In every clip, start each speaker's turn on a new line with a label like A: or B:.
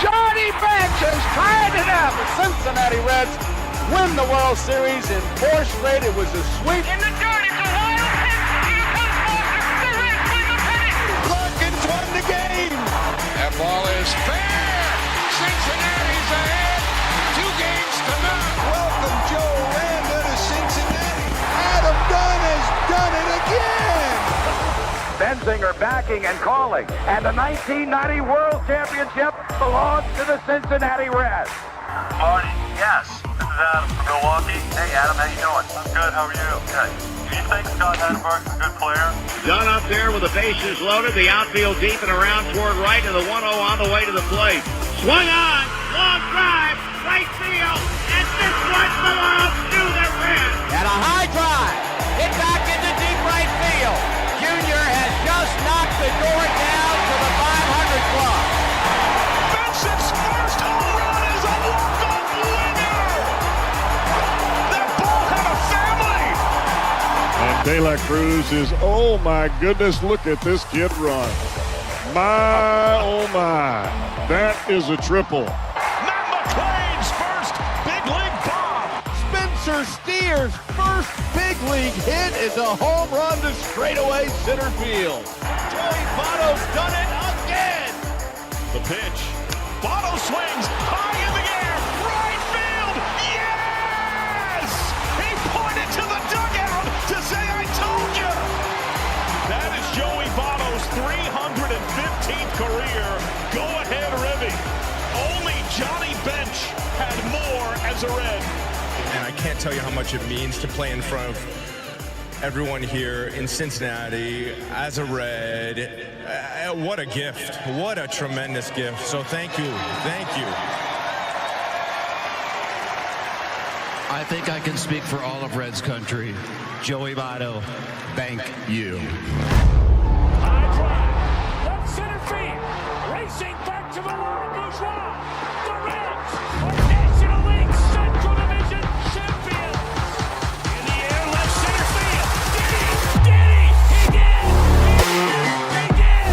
A: Johnny Bench has tied it up. The Cincinnati Reds win the World Series in 4 straight. It was a sweep.
B: In the dirt, it's a wild pitch. Here comes Foster. The Reds win the pennant.
A: Larkins won the game.
C: That ball is fair. Cincinnati's ahead. 2 games to none.
A: Welcome Joe Randa to Cincinnati. Adam Dunn has done it again. Benzinger backing and calling. And the 1990 World Championship belongs to the Cincinnati Reds.
D: Marty, yes. This is Adam from Milwaukee. Hey, Adam, how you doing? I'm good. How are you? Good. Do you think Scott Chatterbox is a good player?
E: Dunn up there with the bases loaded, the outfield deep and around toward right, and the 1-0 on the way to the plate. Swung on, long drive, right field, and this one belongs to the Reds.
F: And a high drive, hit back into deep right field. Junior has just knocked the door down to the 500 club.
C: Benson's first home run is a walk-off winner. That ball had a family.
G: And De La Cruz is, oh my goodness, look at this kid run. My, oh my, that is a triple.
C: Matt McClain's first big league bomb.
A: Spencer Steer's first big league hit is a home run to straightaway center field. Joey Votto's done it again.
C: The pitch. Votto swings high in the air. Right field. Yes! He pointed to the dugout to say, I told you. That is Joey Votto's 315th career go-ahead ribby. Only Johnny Bench had more as a Red.
H: And I can't tell you how much it means to play in front of everyone here in Cincinnati as a Red. What a gift. What a tremendous gift. So thank you. Thank you.
I: I think I can speak for all of Reds country. Joey Votto, thank you.
B: High drive. Left center field. Racing back to the Laurel Bourgeois. The Reds are National League Central Division champions. In the air, left center field. Did he? He did. He did.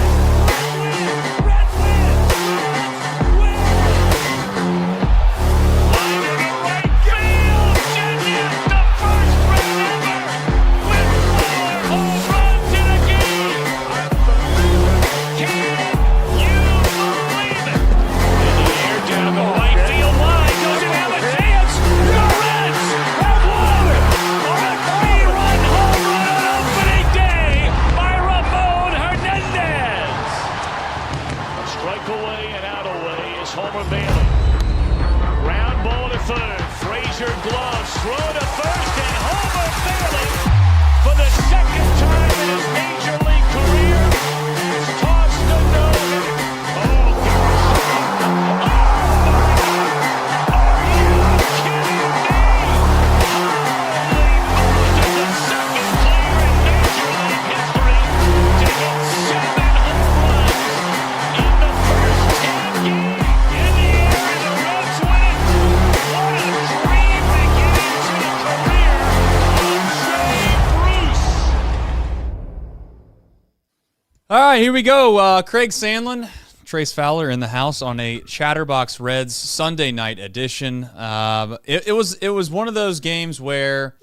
B: Reds win. Line into right field. Genius, the first Red ever with 4 home runs in a game. Can you believe it? In the air, down the right field line. Doesn't have a chance. The Reds have won on a 3-run home run on opening day by Ramon Hernandez. A strike away and out away is Homer Bailey. Ground ball to third. Frazier gloves. Throw to first, and Homer Bailey, for the second time in his major league career, has tossed a no-hitter. Oh, gosh. Are you kidding me? Holy moly, the second player in major league history to hit 7 home runs in the first 10 games. In the air, and the Reds win it. What a dream to get into the career of Jay Bruce.
J: All right, here we go. Craig Sandlin, Trace Fowler in the house on a Chatterbox Reds Sunday night edition. It was one of those games where,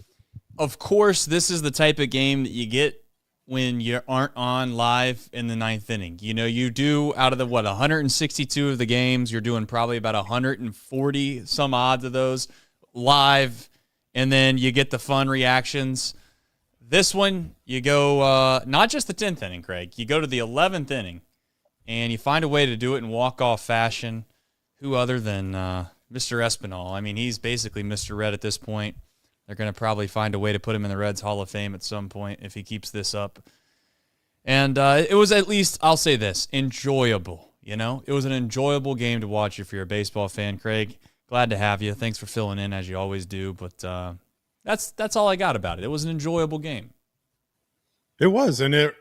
J: of course, this is the type of game that you get when you aren't on live in the 9th inning. You know, you do out of the 162 of the games, you're doing probably about 140 some odds of those live, and then you get the fun reactions. This one, you go not just the 10th inning, Craig. You go to the 11th inning, and you find a way to do it in walk-off fashion. Who other than Mr. Espinal? I mean, he's basically Mr. Red at this point. They're going to probably find a way to put him in the Reds Hall of Fame at some point if he keeps this up. And it was, at least, I'll say this, enjoyable. You know, it was an enjoyable game to watch if you're a baseball fan, Craig. Glad to have you. Thanks for filling in, as you always do. But that's all I got about it. It was an enjoyable game.
K: It was, and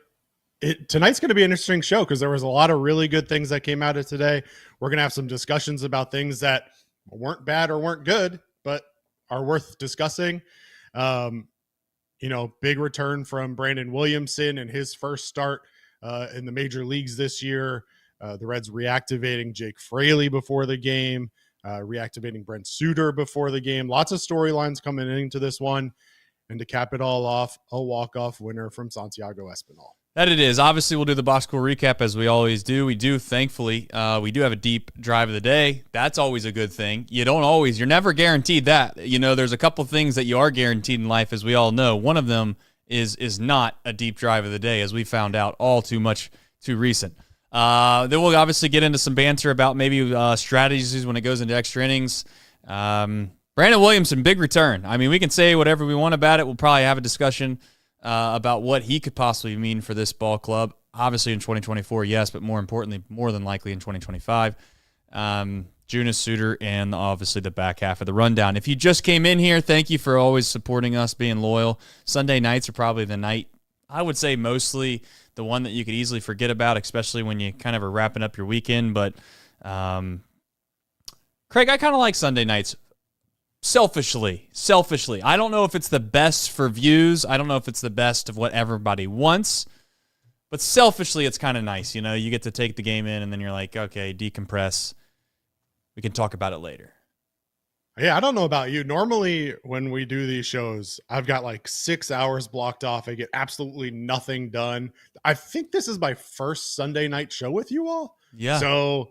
K: tonight's going to be an interesting show because there was a lot of really good things that came out of today. We're going to have some discussions about things that weren't bad or weren't good, but are worth discussing. Big return from Brandon Williamson and his first start in the major leagues this year. The Reds reactivating Jake Fraley before the game, reactivating Brent Suter before the game. Lots of storylines coming into this one. And to cap it all off, a walk-off winner from Santiago Espinal.
J: That it is. Obviously, we'll do the box score recap as we always do. We do, thankfully. We do have a deep drive of the day. That's always a good thing. You're never guaranteed that. There's a couple things that you are guaranteed in life, as we all know. One of them is not a deep drive of the day, as we found out all too recent. Then we'll obviously get into some banter about maybe strategies when it goes into extra innings. Brandon Williamson, big return. I mean, we can say whatever we want about it. We'll probably have a discussion about what he could possibly mean for this ball club. Obviously in 2024, yes, but more importantly, more than likely in 2025. Jonas Suter, and obviously the back half of the rundown. If you just came in here, thank you for always supporting us, being loyal. Sunday nights are probably the night, I would say mostly the one that you could easily forget about, especially when you kind of are wrapping up your weekend. But Craig, I kind of like Sunday nights. Selfishly. I don't know if it's the best for views. I don't know if it's the best of what everybody wants. But selfishly, it's kind of nice. You get to take the game in, and then you're like, okay, decompress. We can talk about it later.
K: Yeah, I don't know about you. Normally, when we do these shows, I've got like 6 hours blocked off. I get absolutely nothing done. I think this is my first Sunday night show with you all.
J: Yeah.
K: So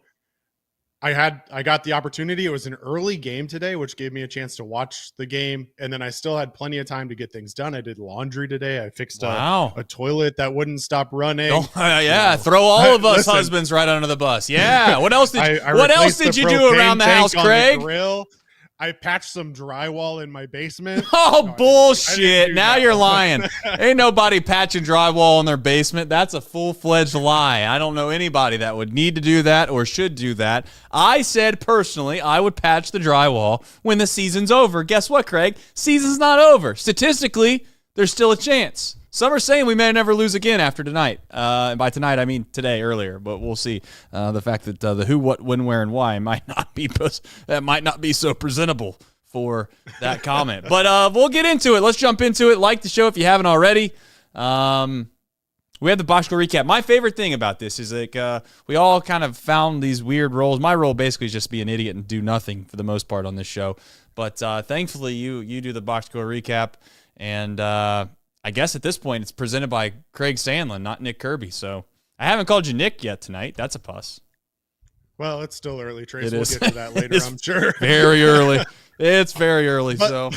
K: I got the opportunity. It was an early game today, which gave me a chance to watch the game. And then I still had plenty of time to get things done. I did laundry today. I fixed a toilet that wouldn't stop running.
J: Throw all of us husbands right under the bus. Yeah. What else did you do around the house, Craig?
K: I patched some drywall in my basement.
J: Oh, bullshit. Now you're lying. Ain't nobody patching drywall in their basement. That's a full-fledged lie. I don't know anybody that would need to do that or should do that. I said personally I would patch the drywall when the season's over. Guess what, Craig? Season's not over. Statistically, there's still a chance. Some are saying we may never lose again after tonight. And by tonight, I mean today, earlier. But we'll see. The fact that the who, what, when, where, and why might not be so presentable for that comment. But we'll get into it. Let's jump into it. Like the show if you haven't already. We have the box score recap. My favorite thing about this is we all kind of found these weird roles. My role basically is just be an idiot and do nothing for the most part on this show. But thankfully, you do the box score recap. And I guess at this point, it's presented by Craig Sandlin, not Nick Kirby. So I haven't called you Nick yet tonight. That's a plus.
K: Well, it's still early, Trace. We'll get to that later, I'm sure.
J: Very early. It's very early.
K: But,
J: so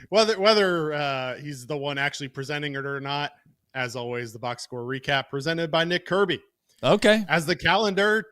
K: whether he's the one actually presenting it or not, as always, the box score recap presented by Nick Kirby.
J: Okay.
K: As the calendar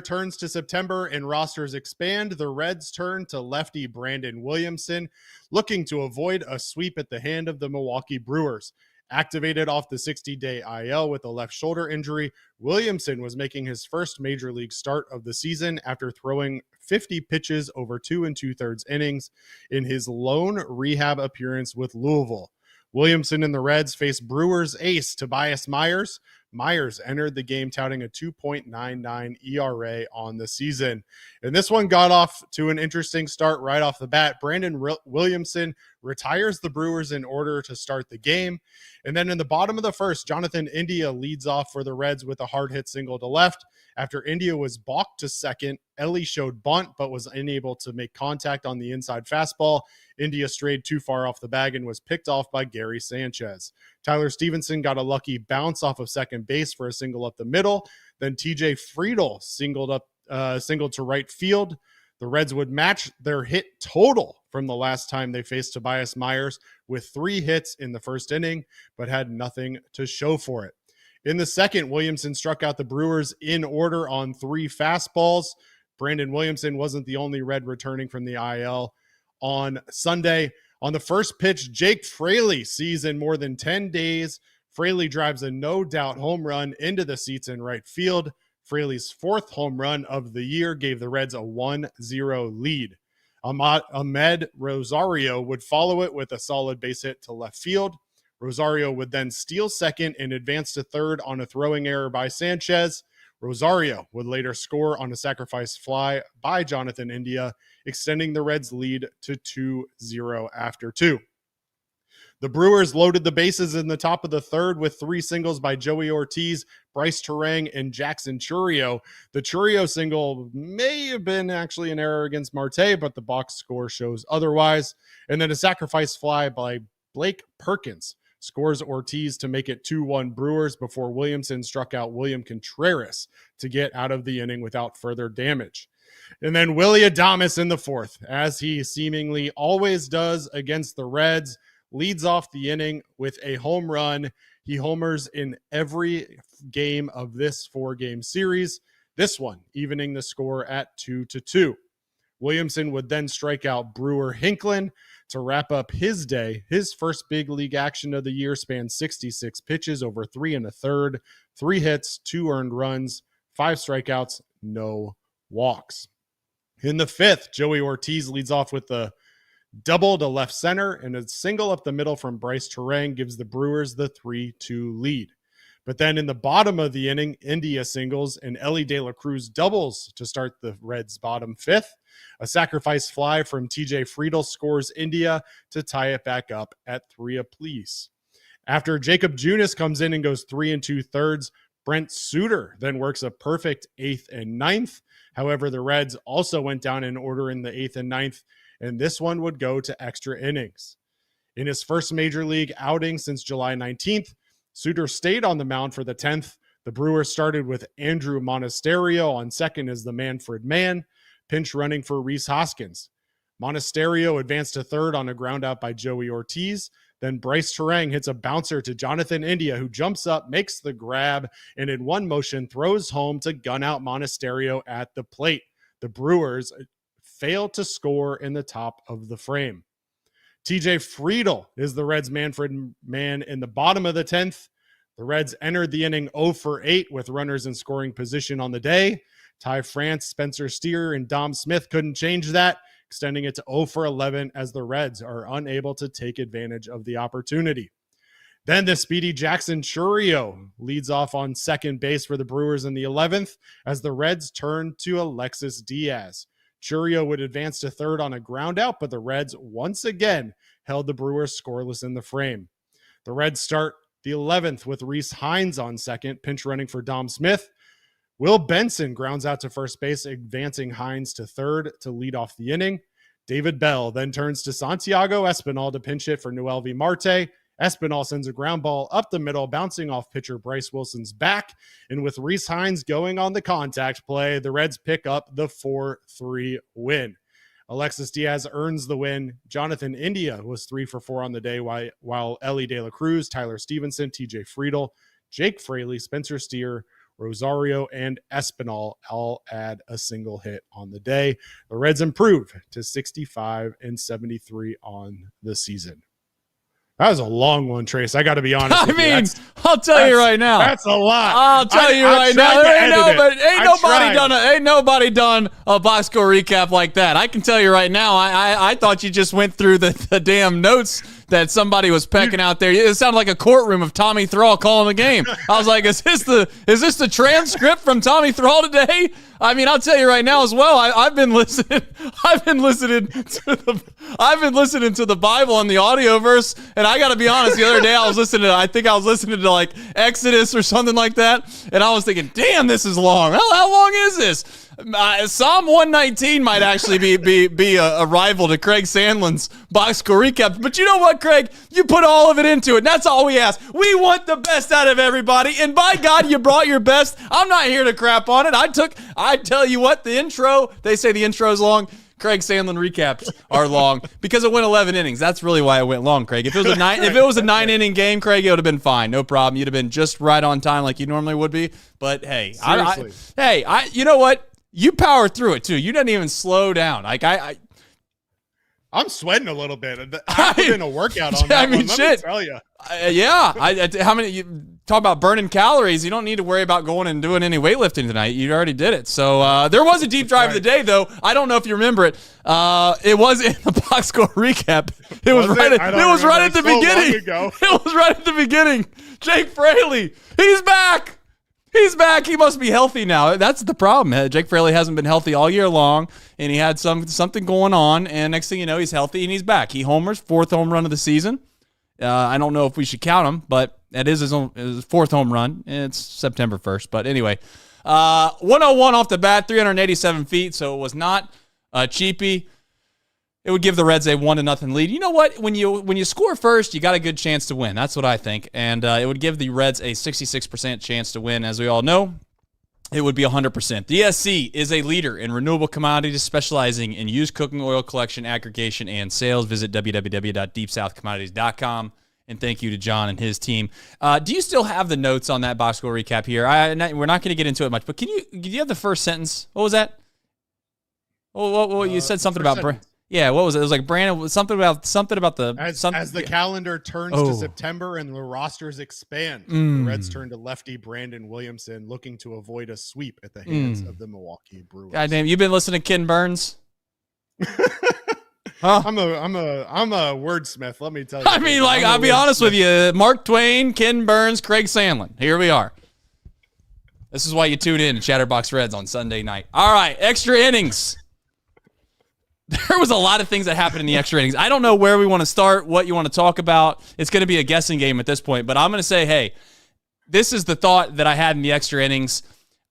K: turns to September and rosters expand, the Reds turn to lefty Brandon Williamson, looking to avoid a sweep at the hand of the Milwaukee Brewers. Activated off the 60-day IL with a left shoulder injury, Williamson was making his first major league start of the season after throwing 50 pitches over 2 2/3 innings in his lone rehab appearance with Louisville. Williamson and the Reds face Brewers ace Tobias Myers. Myers entered the game touting a 2.99 ERA on the season. And this one got off to an interesting start right off the bat. Brandon Williamson retires the Brewers in order to start the game. And then in the bottom of the first, Jonathan India leads off for the Reds with a hard hit single to left. After India was balked to second, Ellie showed bunt but was unable to make contact on the inside fastball. India strayed too far off the bag and was picked off by Gary Sanchez. Tyler Stevenson got a lucky bounce off of second base for a single up the middle. Then TJ Friedl singled to right field. The Reds would match their hit total from the last time they faced Tobias Myers with 3 hits in the first inning, but had nothing to show for it. In the second, Williamson struck out the Brewers in order on 3 fastballs. Brandon Williamson wasn't the only Red returning from the IL on Sunday. On the first pitch, Jake Fraley sees in more than 10 days. Fraley drives a no-doubt home run into the seats in right field. Fraley's 4th home run of the year gave the Reds a 1-0 lead. Ahmed Rosario would follow it with a solid base hit to left field. Rosario would then steal second and advance to third on a throwing error by Sanchez. Rosario would later score on a sacrifice fly by Jonathan India, extending the Reds' lead to 2-0 after 2. The Brewers loaded the bases in the top of the third with 3 singles by Joey Ortiz, Bryce Terang, and Jackson Chourio. The Chourio single may have been actually an error against Marte, but the box score shows otherwise. And then a sacrifice fly by Blake Perkins scores Ortiz to make it 2-1 Brewers before Williamson struck out William Contreras to get out of the inning without further damage. And then Willy Adames in the fourth, as he seemingly always does against the Reds, leads off the inning with a home run. He homers in every game of this 4-game series, this one evening the score at 2-2. Williamson would then strike out Brewer Hinklin to wrap up his day. His first big league action of the year spanned 66 pitches over 3 1/3, 3 hits, 2 earned runs, 5 strikeouts, no walks. In the fifth, Joey Ortiz leads off with the double to left center, and a single up the middle from Bryce Terang gives the Brewers the 3-2 lead. But then in the bottom of the inning, India singles and Elly De La Cruz doubles to start the Reds' bottom fifth. A sacrifice fly from TJ Friedl scores India to tie it back up at 3 apiece. After Jacob Junis comes in and goes 3 2/3, Brent Suter then works a perfect 8th and 9th. However, the Reds also went down in order in the 8th and 9th, and this one would go to extra innings. In his first major league outing since July 19th, Suter stayed on the mound for the 10th. The Brewers started with Andrew Monasterio on second as the Manfred man, pinch running for Rhys Hoskins. Monasterio advanced to third on a ground out by Joey Ortiz. Then Bryce Terang hits a bouncer to Jonathan India, who jumps up, makes the grab, and in one motion throws home to gun out Monasterio at the plate. The Brewers failed to score in the top of the frame. TJ Friedl is the Reds' Manfred man in the bottom of the 10th. The Reds entered the inning 0 for 8 with runners in scoring position on the day. Ty France, Spencer Steer, and Dom Smith couldn't change that, extending it to 0 for 11 as the Reds are unable to take advantage of the opportunity. Then the speedy Jackson Chourio leads off on second base for the Brewers in the 11th as the Reds turn to Alexis Diaz. Chourio would advance to third on a ground out, but the Reds once again held the Brewers scoreless in the frame. The Reds start the 11th with Rhys Hines on second, pinch running for Dom Smith. Will Benson grounds out to first base, advancing Hines to third to lead off the inning. David Bell then turns to Santiago Espinal to pinch hit for MiLB Marte. Espinal sends a ground ball up the middle, bouncing off pitcher Bryce Wilson's back. And with Rhys Hines going on the contact play, the Reds pick up the 4-3 win. Alexis Diaz earns the win. Jonathan India was 3 for 4 on the day, while Elly De La Cruz, Tyler Stevenson, TJ Friedl, Jake Fraley, Spencer Steer, Rosario, and Espinal all add a single hit on the day. The Reds improve to 65-73 on the season. That was a long one, Trace. I got to be honest.
J: I mean, I'll tell you right now.
K: That's a lot.
J: I'll tell you right now. Ain't nobody done a box score recap like that. I can tell you right now. I thought you just went through the damn notes that somebody was pecking out there. It sounded like a courtroom of Tommy Thrall calling the game. I was like, is this the transcript from Tommy Thrall today? I mean, I'll tell you right now as well. I've been listening to the Bible on the Audioverse, and I got to be honest. The other day I was listening to like Exodus or something like that, and I was thinking, damn, this is long. How long is this? Psalm 119 might actually be a rival to Craig Sandlin's box score recap. But you know what, Craig? You put all of it into it. And that's all we ask. We want the best out of everybody. And by God, you brought your best. I'm not here to crap on it. I tell you what, the intro, they say the intro is long. Craig Sandlin recaps are long because it went 11 innings. That's really why it went long, Craig. If it was a 9-inning game, Craig, it would have been fine. No problem. You'd have been just right on time like you normally would be. But hey, you know what? You power through it too. You didn't even slow down. Like
K: I'm sweating a little bit. I've been a workout on that.
J: I mean,
K: one.
J: shit.
K: Let me tell you.
J: How many? You talk about burning calories. You don't need to worry about going and doing any weightlifting tonight. You already did it. So there was a deep drive of the day, though. I don't know if you remember it. It was in the box score recap. It was right at the beginning. It was right at the beginning. Jake Fraley, he's back. He's back. He must be healthy now. That's the problem. Jake Fraley hasn't been healthy all year long, and he had something going on, and next thing you know, he's healthy, and he's back. He homers, 4th home run of the season, I don't know if we should count him, but that is his 4th home run. It's September 1st. But anyway, 101 off the bat, 387 feet, so it was not cheapy. It would give the Reds a 1-0 lead. You know what? When you score first, you got a good chance to win. That's what I think. And it would give the Reds a 66% chance to win. As we all know, it would be 100%. DSC is a leader in renewable commodities, specializing in used cooking oil collection, aggregation, and sales. Visit www.deepsouthcommodities.com. And thank you to John and his team. Do you still have the notes on that box score recap here? We're not going to get into it much, but do you have the first sentence? What was that? Well, you said something about yeah. What was it? It was like Brandon. Something about the
K: as the calendar turns to September and the rosters expand. The Reds turn to lefty Brandon Williamson, looking to avoid a sweep at the hands of the Milwaukee Brewers.
J: Goddamn, you've been listening to Ken Burns.
K: Huh? I'm a wordsmith. Let me tell you.
J: I mean, like, I'll be honest with you. Mark Twain, Ken Burns, Craig Sandlin. Here we are. This is why you tune in to Chatterbox Reds on Sunday night. All right, extra innings. There was a lot of things that happened in the extra innings. I don't know where we want to start, what you want to talk about. It's going to be a guessing game at this point, but I'm going to say, hey, this is the thought that I had in the extra innings.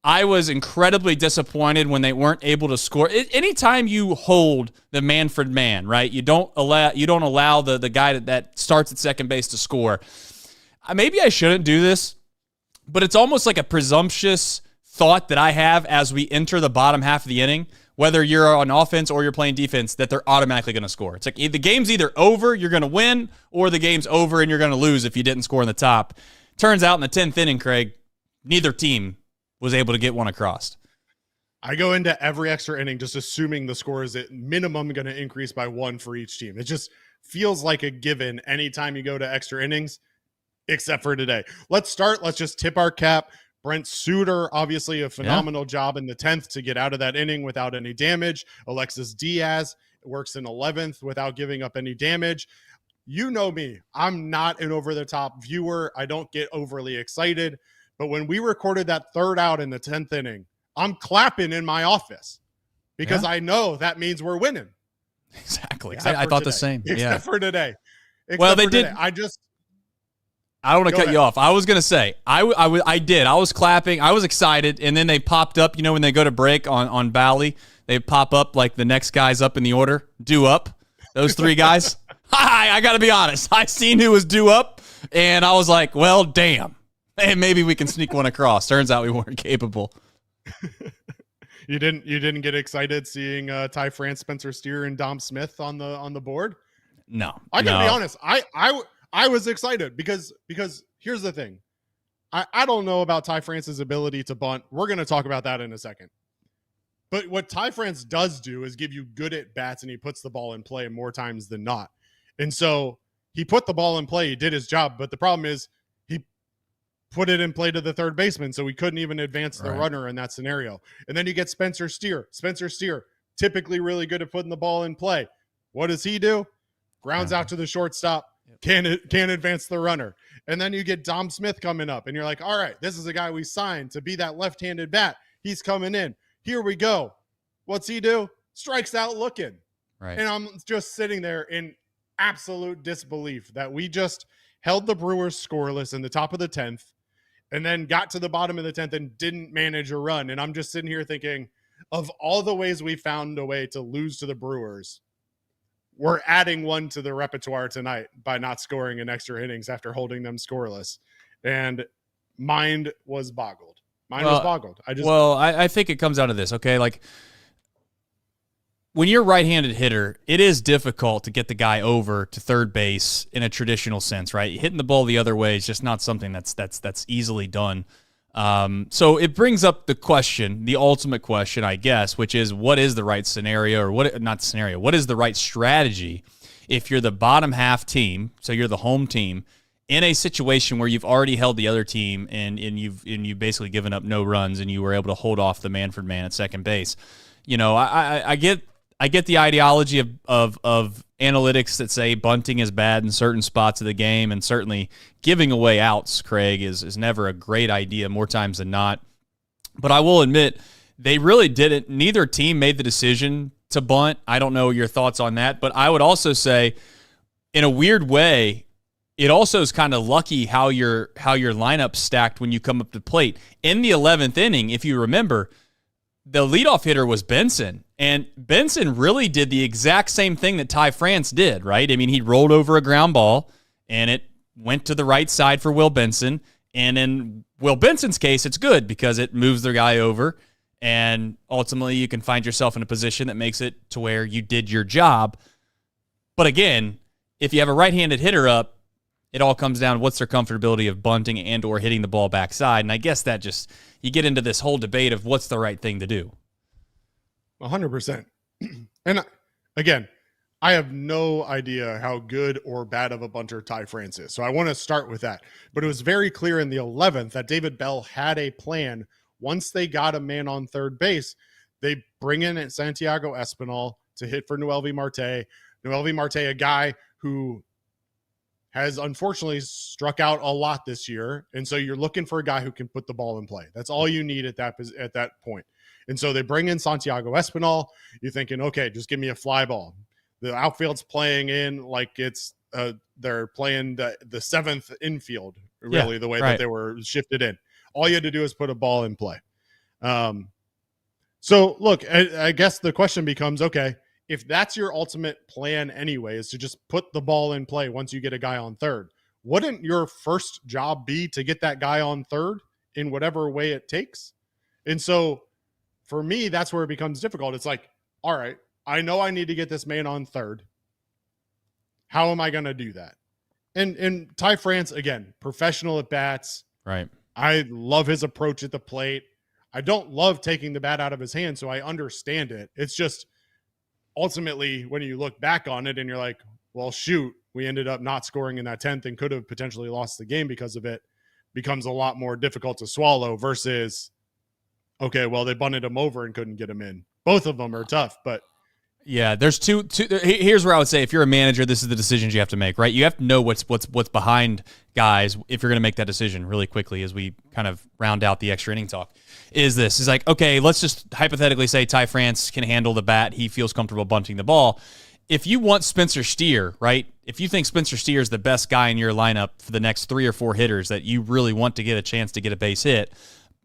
J: I was incredibly disappointed when they weren't able to score. Anytime you hold the Manfred man, right? You don't allow the guy that starts at second base to score. Maybe I shouldn't do this, but it's almost like a presumptuous thought that I have as we enter the bottom half of the inning, whether you're on offense or you're playing defense, that they're automatically going to score. It's like the game's either over, you're going to win, or the game's over and you're going to lose if you didn't score in the top. Turns out in the 10th inning, Craig, neither team was able to get one across.
K: I go into every extra inning just assuming the score is at minimum going to increase by 1 for each team. It just feels like a given anytime you go to extra innings, except for today. Let's just tip our cap. Brent Suter, obviously a phenomenal job in the 10th to get out of that inning without any damage. Alexis Diaz works in 11th without giving up any damage. You know me. I'm not an over-the-top viewer. I don't get overly excited. But when we recorded that 3rd out in the 10th inning, I'm clapping in my office because I know that means we're winning.
J: Exactly. I thought the same.
K: Except for today.
J: Well, they did. I don't want to cut you off. I was going to say, I did. I was clapping. I was excited. And then they popped up, when they go to break on Bally, they pop up like the next guys up in the order, due up. Those 3 guys. I got to be honest. I seen who was due up, and I was like, well, damn. And maybe we can sneak one across. Turns out we weren't capable.
K: You didn't get excited seeing Ty France, Spencer Steer, and Dom Smith on the board?
J: No.
K: I got to be honest. I was excited because here's the thing. I don't know about Ty France's ability to bunt. We're going to talk about that in a second. But what Ty France does do is give you good at-bats, and he puts the ball in play more times than not. And so he put the ball in play. He did his job. But the problem is he put it in play to the third baseman, so he couldn't even advance the runner in that scenario. And then you get Spencer Steer. Spencer Steer, typically really good at putting the ball in play. What does he do? Grounds out to the shortstop. Can't advance the runner. And then you get Dom Smith coming up, and you're like, all right, this is a guy we signed to be that left-handed bat. He's coming in. Here we go. What's he do? Strikes out looking.
J: Right.
K: And I'm just sitting there in absolute disbelief that we just held the Brewers scoreless in the top of the 10th and then got to the bottom of the 10th and didn't manage a run. And I'm just sitting here thinking, of all the ways we found a way to lose to the Brewers, we're adding one to the repertoire tonight by not scoring in extra innings after holding them scoreless. And mind was boggled. I
J: think it comes down to this, okay? Like, when you're a right-handed hitter, it is difficult to get the guy over to third base in a traditional sense, right? Hitting the ball the other way is just not something that's easily done. So it brings up the question, the ultimate question, I guess, which is what is the right scenario, or what is the right strategy if you're the bottom half team, so you're the home team, in a situation where you've already held the other team and you've basically given up no runs and you were able to hold off the Manfred man at second base. I get the ideology of analytics that say bunting is bad in certain spots of the game, and certainly giving away outs, Craig, is never a great idea more times than not. But I will admit, they really didn't. Neither team made the decision to bunt. I don't know your thoughts on that, but I would also say, in a weird way, it also is kind of lucky how your lineup's stacked when you come up to the plate. In the 11th inning, if you remember, the leadoff hitter was Benson, and Benson really did the exact same thing that Ty France did, right? I mean, he rolled over a ground ball, and it went to the right side for Will Benson, and in Will Benson's case, it's good because it moves the guy over, and ultimately you can find yourself in a position that makes it to where you did your job. But again, if you have a right-handed hitter up, it all comes down to what's their comfortability of bunting and or hitting the ball backside. And I guess that just, you get into this whole debate of what's the right thing to do.
K: 100%. And again, I have no idea how good or bad of a bunter Ty France is. So I want to start with that. But it was very clear in the 11th that David Bell had a plan. Once they got a man on third base, they bring in Santiago Espinal to hit for Noelvi Marte. Noelvi Marte, a guy who has unfortunately struck out a lot this year. And so you're looking for a guy who can put the ball in play. That's all you need at that point. And so they bring in Santiago Espinal. You're thinking, okay, just give me a fly ball. The outfield's playing in like it's they're playing the seventh infield, really, the way that they were shifted in. All you had to do is put a ball in play. So look, I guess the question becomes, okay, if that's your ultimate plan anyway, is to just put the ball in play once you get a guy on third, wouldn't your first job be to get that guy on third in whatever way it takes? And so for me, that's where it becomes difficult. It's like, all right, I know I need to get this man on third. How am I going to do that? And Ty France, again, professional at bats.
J: Right.
K: I love his approach at the plate. I don't love taking the bat out of his hand, so I understand it. It's just ultimately when you look back on it and you're like, well, shoot, we ended up not scoring in that 10th and could have potentially lost the game because of it, becomes a lot more difficult to swallow versus, okay, well, they bunted him over and couldn't get him in. Both of them are tough, but
J: yeah, there's two. Here's where I would say, if you're a manager, this is the decisions you have to make, right? You have to know what's behind guys if you're going to make that decision really quickly as we kind of round out the extra inning talk. Is like, okay, let's just hypothetically say Ty France can handle the bat. He feels comfortable bunting the ball. If you want Spencer Steer, right? If you think Spencer Steer is the best guy in your lineup for the next 3 or 4 hitters that you really want to get a chance to get a base hit,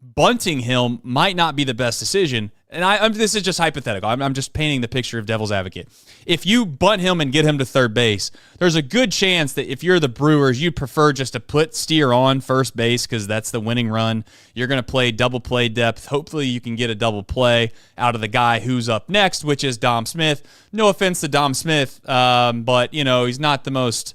J: bunting him might not be the best decision. And this is just hypothetical. I'm just painting the picture of devil's advocate. If you bunt him and get him to third base, there's a good chance that if you're the Brewers, you'd prefer just to put Steer on first base because that's the winning run. You're going to play double play depth. Hopefully you can get a double play out of the guy who's up next, which is Dom Smith. No offense to Dom Smith, but he's not the most...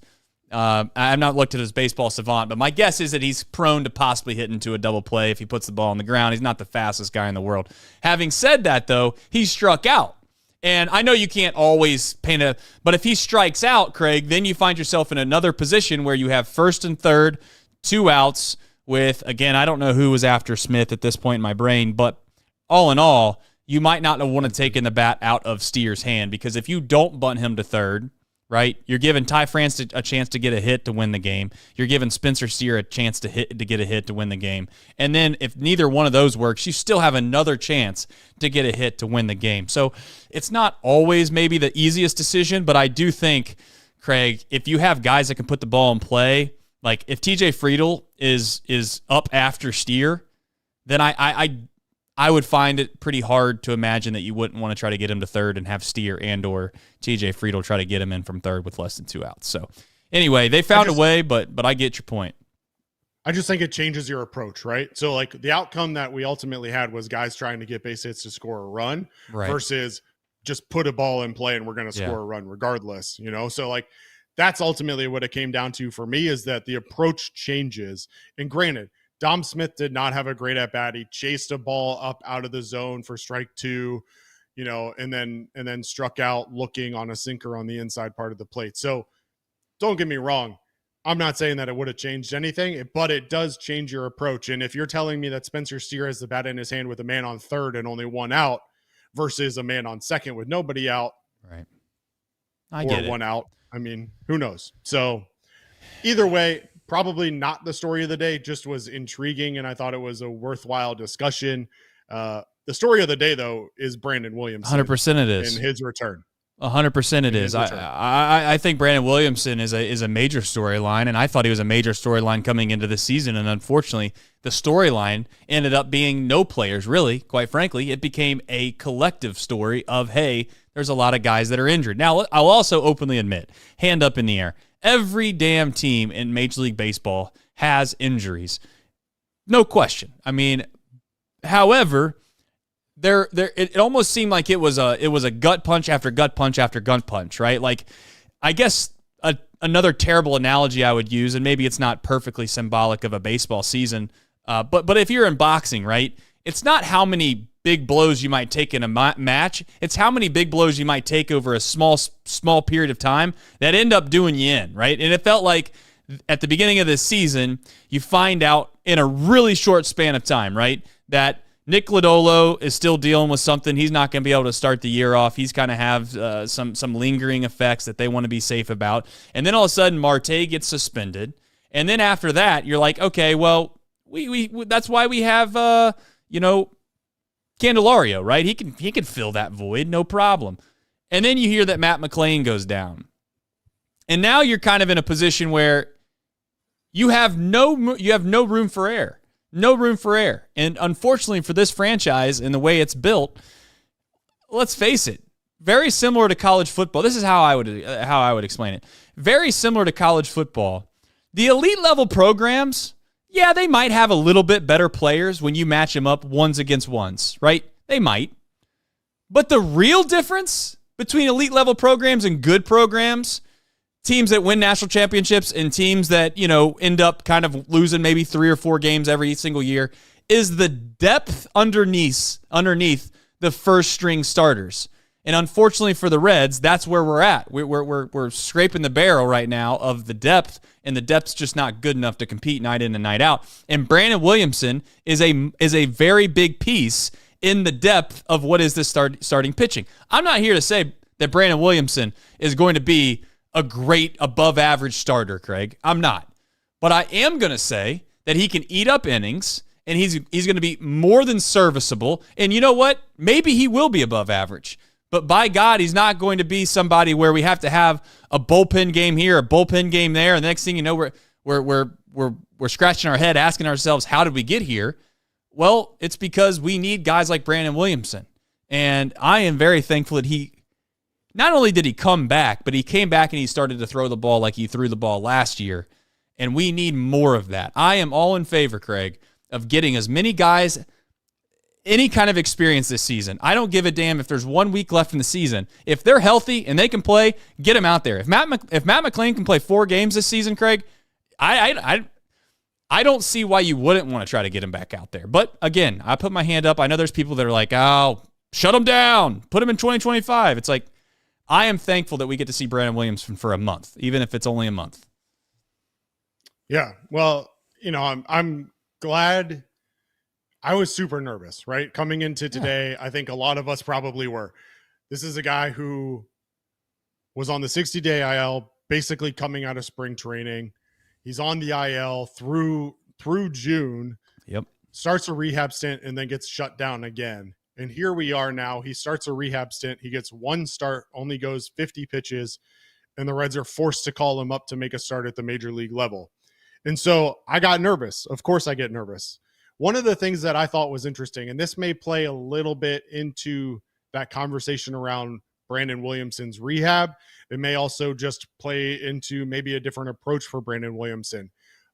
J: I've not looked at his baseball savant, but my guess is that he's prone to possibly hit into a double play if he puts the ball on the ground. He's not the fastest guy in the world. Having said that, though, he struck out. And I know you can't always but if he strikes out, Craig, then you find yourself in another position where you have first and third, 2 outs with, again, I don't know who was after Smith at this point in my brain, but all in all, you might not want to take in the bat out of Steer's hand because if you don't bunt him to third, right? You're giving Ty France a chance to get a hit to win the game. You're giving Spencer Steer a chance to get a hit to win the game. And then if neither one of those works, you still have another chance to get a hit to win the game. So it's not always maybe the easiest decision, but I do think, Craig, if you have guys that can put the ball in play, like if TJ Friedl is up after Steer, then I would find it pretty hard to imagine that you wouldn't want to try to get him to third and have Steer and or TJ Friedl try to get him in from third with less than 2 outs. So anyway, they found a way, but I get your point.
K: I just think it changes your approach, right? So like the outcome that we ultimately had was guys trying to get base hits to score a run versus just put a ball in play and we're going to score a run regardless, So like that's ultimately what it came down to for me is that the approach changes. And granted, Dom Smith did not have a great at-bat. He chased a ball up out of the zone for strike 2, and then struck out looking on a sinker on the inside part of the plate. So don't get me wrong. I'm not saying that it would have changed anything, but it does change your approach. And if you're telling me that Spencer Steer has the bat in his hand with a man on third and only 1 out versus a man on second with nobody out,
J: right?
K: I get it. 1 out. I mean, who knows? So either way, probably not the story of the day, just was intriguing, and I thought it was a worthwhile discussion. The story of the day, though, is Brandon Williamson.
J: 100% it is.
K: And his return.
J: 100% it is. I think Brandon Williamson is a major storyline, and I thought he was a major storyline coming into the season, and unfortunately, the storyline ended up being no players, really, quite frankly. It became a collective story of, hey, there's a lot of guys that are injured. Now, I'll also openly admit, hand up in the air, every damn team in Major League Baseball has injuries. No question. I mean, however, it almost seemed like it was a gut punch after gut punch after gut punch, right? Like, I guess another terrible analogy I would use, and maybe it's not perfectly symbolic of a baseball season, but if you're in boxing, right, it's not how many big blows you might take in a match, it's how many big blows you might take over a small period of time that end up doing you in, right? And it felt like at the beginning of this season, you find out in a really short span of time, right, that Nick Lodolo is still dealing with something. He's not going to be able to start the year off. He's going to have some lingering effects that they want to be safe about. And then all of a sudden, Marte gets suspended. And then after that, you're like, okay, well, we that's why we have Candelario, right? He can fill that void, no problem. And then you hear that Matt McClain goes down. And now you're kind of in a position where you have no room for error. No room for error. And unfortunately for this franchise and the way it's built, let's face it, very similar to college football. This is how I would explain it. Very similar to college football. The elite level programs, yeah, they might have a little bit better players when you match them up ones against ones, right? They might. But the real difference between elite level programs and good programs, teams that win national championships and teams that, end up kind of losing maybe 3 or 4 games every single year, is the depth underneath the first string starters. And unfortunately for the Reds, that's where we're at. We're scraping the barrel right now of the depth, and the depth's just not good enough to compete night in and night out. And Brandon Williamson is a very big piece in the depth of what is this starting pitching. I'm not here to say that Brandon Williamson is going to be a great above-average starter, Craig. I'm not. But I am going to say that he can eat up innings, and he's going to be more than serviceable. And you know what? Maybe he will be above average. But by God, he's not going to be somebody where we have to have a bullpen game here, a bullpen game there, and the next thing you know, we're scratching our head asking ourselves, how did we get here? Well, it's because we need guys like Brandon Williamson. And I am very thankful that not only did he come back, but he came back and he started to throw the ball like he threw the ball last year. And we need more of that. I am all in favor, Craig, of getting as many guys any kind of experience this season. I don't give a damn if there's 1 week left in the season. If they're healthy and they can play, get them out there. If Matt McClain can play 4 games this season, Craig, I don't see why you wouldn't want to try to get him back out there. But again, I put my hand up. I know there's people that are like, oh, shut him down. Put him in 2025. It's like, I am thankful that we get to see Brandon Williamson for a month, even if it's only a month.
K: Yeah. Well, I'm glad. I was super nervous, right? Coming into today, yeah. I think a lot of us probably were. This is a guy who was on the 60-day IL, basically coming out of spring training. He's on the IL through June.
J: Yep.
K: Starts a rehab stint and then gets shut down again. And here we are now. He starts a rehab stint. He gets 1 start, only goes 50 pitches, and the Reds are forced to call him up to make a start at the major league level. And so I got nervous. Of course I get nervous. One of the things that I thought was interesting, and this may play a little bit into that conversation around Brandon Williamson's rehab. It may also just play into maybe a different approach for Brandon Williamson.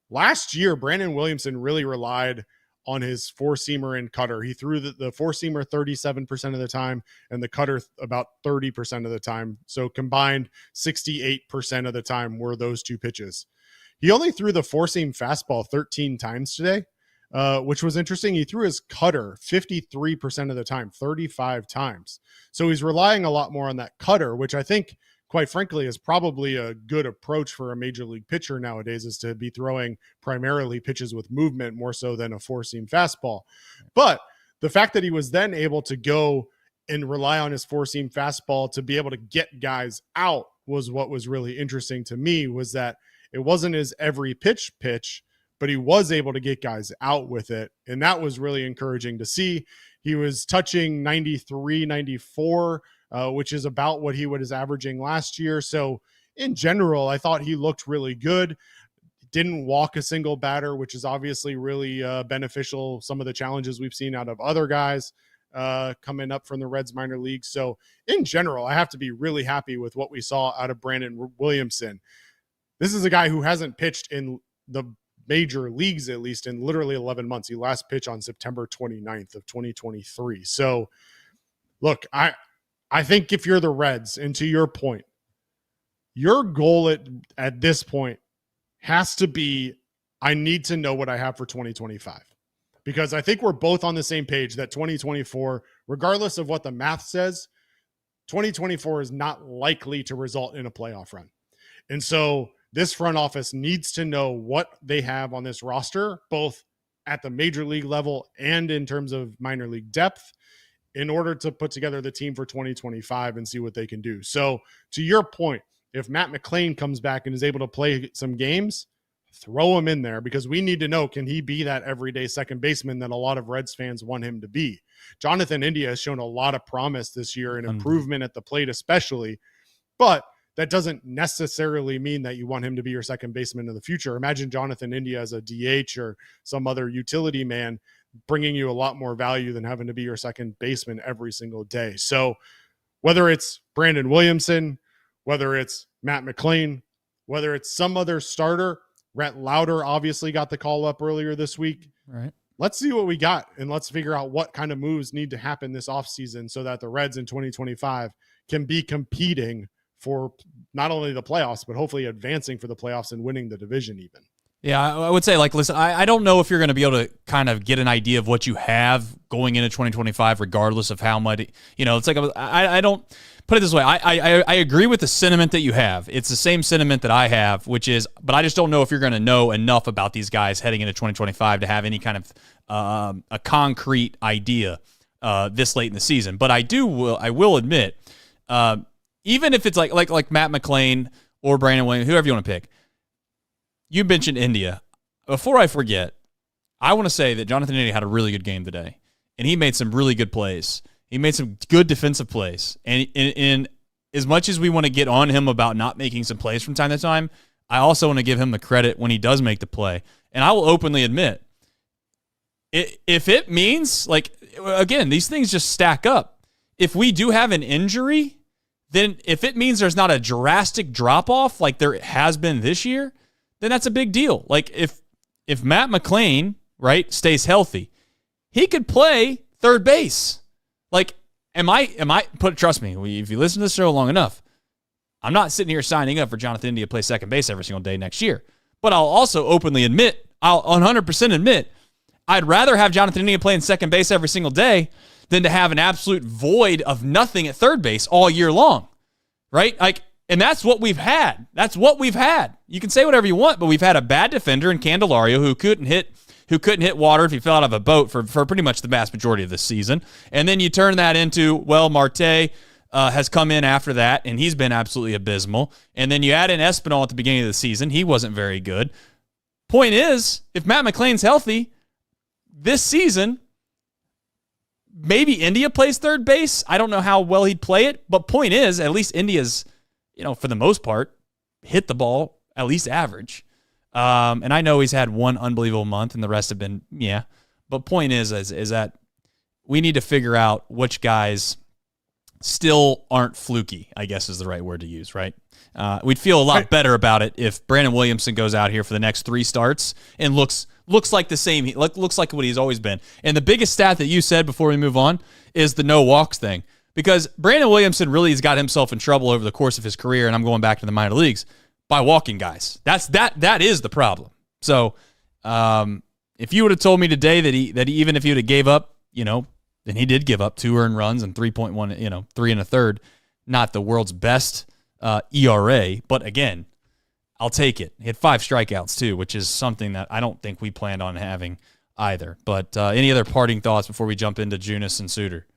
K: Last year, Brandon Williamson really relied on his 4-seamer and cutter. He threw the 4-seamer 37% of the time and the cutter about 30% of the time. So combined 68% of the time were those 2 pitches. He only threw the 4-seam fastball 13 times today, which was interesting. He threw his cutter 53% of the time, 35 times. So he's relying a lot more on that cutter, which I think, quite frankly, is probably a good approach for a major league pitcher nowadays, is to be throwing primarily pitches with movement more so than a 4-seam fastball. But the fact that he was then able to go and rely on his 4-seam fastball to be able to get guys out was what was really interesting to me, was that it wasn't his every pitch, but he was able to get guys out with it. And that was really encouraging to see. He was touching 93, 94 which is about what he was averaging last year. So in general, I thought he looked really good. Didn't walk a single batter, which is obviously really beneficial. Some of the challenges we've seen out of other guys coming up from the Reds minor leagues. So in general, I have to be really happy with what we saw out of Brandon Williamson. This is a guy who hasn't pitched in the major leagues, at least in literally 11 months. He last pitched on September 29th of 2023. So look, I think if you're the Reds, and to your point, your goal at this point has to be, I need to know what I have for 2025. Because I think we're both on the same page that 2024, regardless of what the math says, 2024 is not likely to result in a playoff run. And so this front office needs to know what they have on this roster, both at the major league level and in terms of minor league depth, in order to put together the team for 2025 and see what they can do. So to your point, if Matt McLain comes back and is able to play some games, throw him in there, because we need to know, can he be that everyday second baseman that a lot of Reds fans want him to be? Jonathan India has shown a lot of promise this year and improvement at the plate especially, but that doesn't necessarily mean that you want him to be your second baseman in the future. Imagine Jonathan India as a DH or some other utility man, bringing you a lot more value than having to be your second baseman every single day. So whether it's Brandon Williamson, whether it's Matt McLain, whether it's some other starter, Rhett Lauder obviously got the call up earlier this week.
J: Right.
K: Let's see what we got, and let's figure out what kind of moves need to happen this offseason so that the Reds in 2025 can be competing for not only the playoffs, but hopefully advancing for the playoffs and winning the division even. Yeah,
J: I would say, like, listen, I don't know if you're going to be able to kind of get an idea of what you have going into 2025, regardless of how much, it's like, I don't put it this way. I agree with the sentiment that you have. It's the same sentiment that I have, which is, but I just don't know if you're going to know enough about these guys heading into 2025 to have any kind of a concrete idea this late in the season. But I will admit, even if it's like Matt McLain or Brandon Williams, whoever you want to pick, you mentioned India. Before I forget, I want to say that Jonathan India had a really good game today, and he made some really good plays. He made some good defensive plays. And in as much as we want to get on him about not making some plays from time to time, I also want to give him the credit when he does make the play. And I will openly admit, if it means, like, again, these things just stack up. If we do have an injury, then if it means there's not a drastic drop-off like there has been this year, then that's a big deal. Like, if Matt McLain, right, stays healthy, he could play third base. Like, trust me, if you listen to this show long enough, I'm not sitting here signing up for Jonathan India to play second base every single day next year. But I'll also openly admit, I'll 100% admit, I'd rather have Jonathan India playing second base every single day than to have an absolute void of nothing at third base all year long, right? And that's what we've had. That's what we've had. You can say whatever you want, but we've had a bad defender in Candelario who couldn't hit water if he fell out of a boat for pretty much the vast majority of this season. And then you turn that into, well, Marte has come in after that, and he's been absolutely abysmal. And then you add in Espinal at the beginning of the season. He wasn't very good. Point is, if Matt McLain's healthy this season, maybe India plays third base. I don't know how well he'd play it, but point is, at least India's, for the most part, hit the ball at least average. And I know he's had one unbelievable month and the rest have been, yeah. But point is that we need to figure out which guys still aren't fluky, I guess is the right word to use, right? We'd feel a lot better about it if Brandon Williamson goes out here for the next 3 starts and looks like the same, looks like what he's always been. And the biggest stat that you said before we move on is the no walks thing. Because Brandon Williamson really has got himself in trouble over the course of his career, and I'm going back to the minor leagues, by walking guys. That is the problem. So if you would have told me today that he even if he would have gave up, and he did give up 2 earned runs and 3.1, 3 1/3, not the world's best ERA, but again, I'll take it. He had 5 strikeouts too, which is something that I don't think we planned on having either. But any other parting thoughts before we jump into Junis and Suter?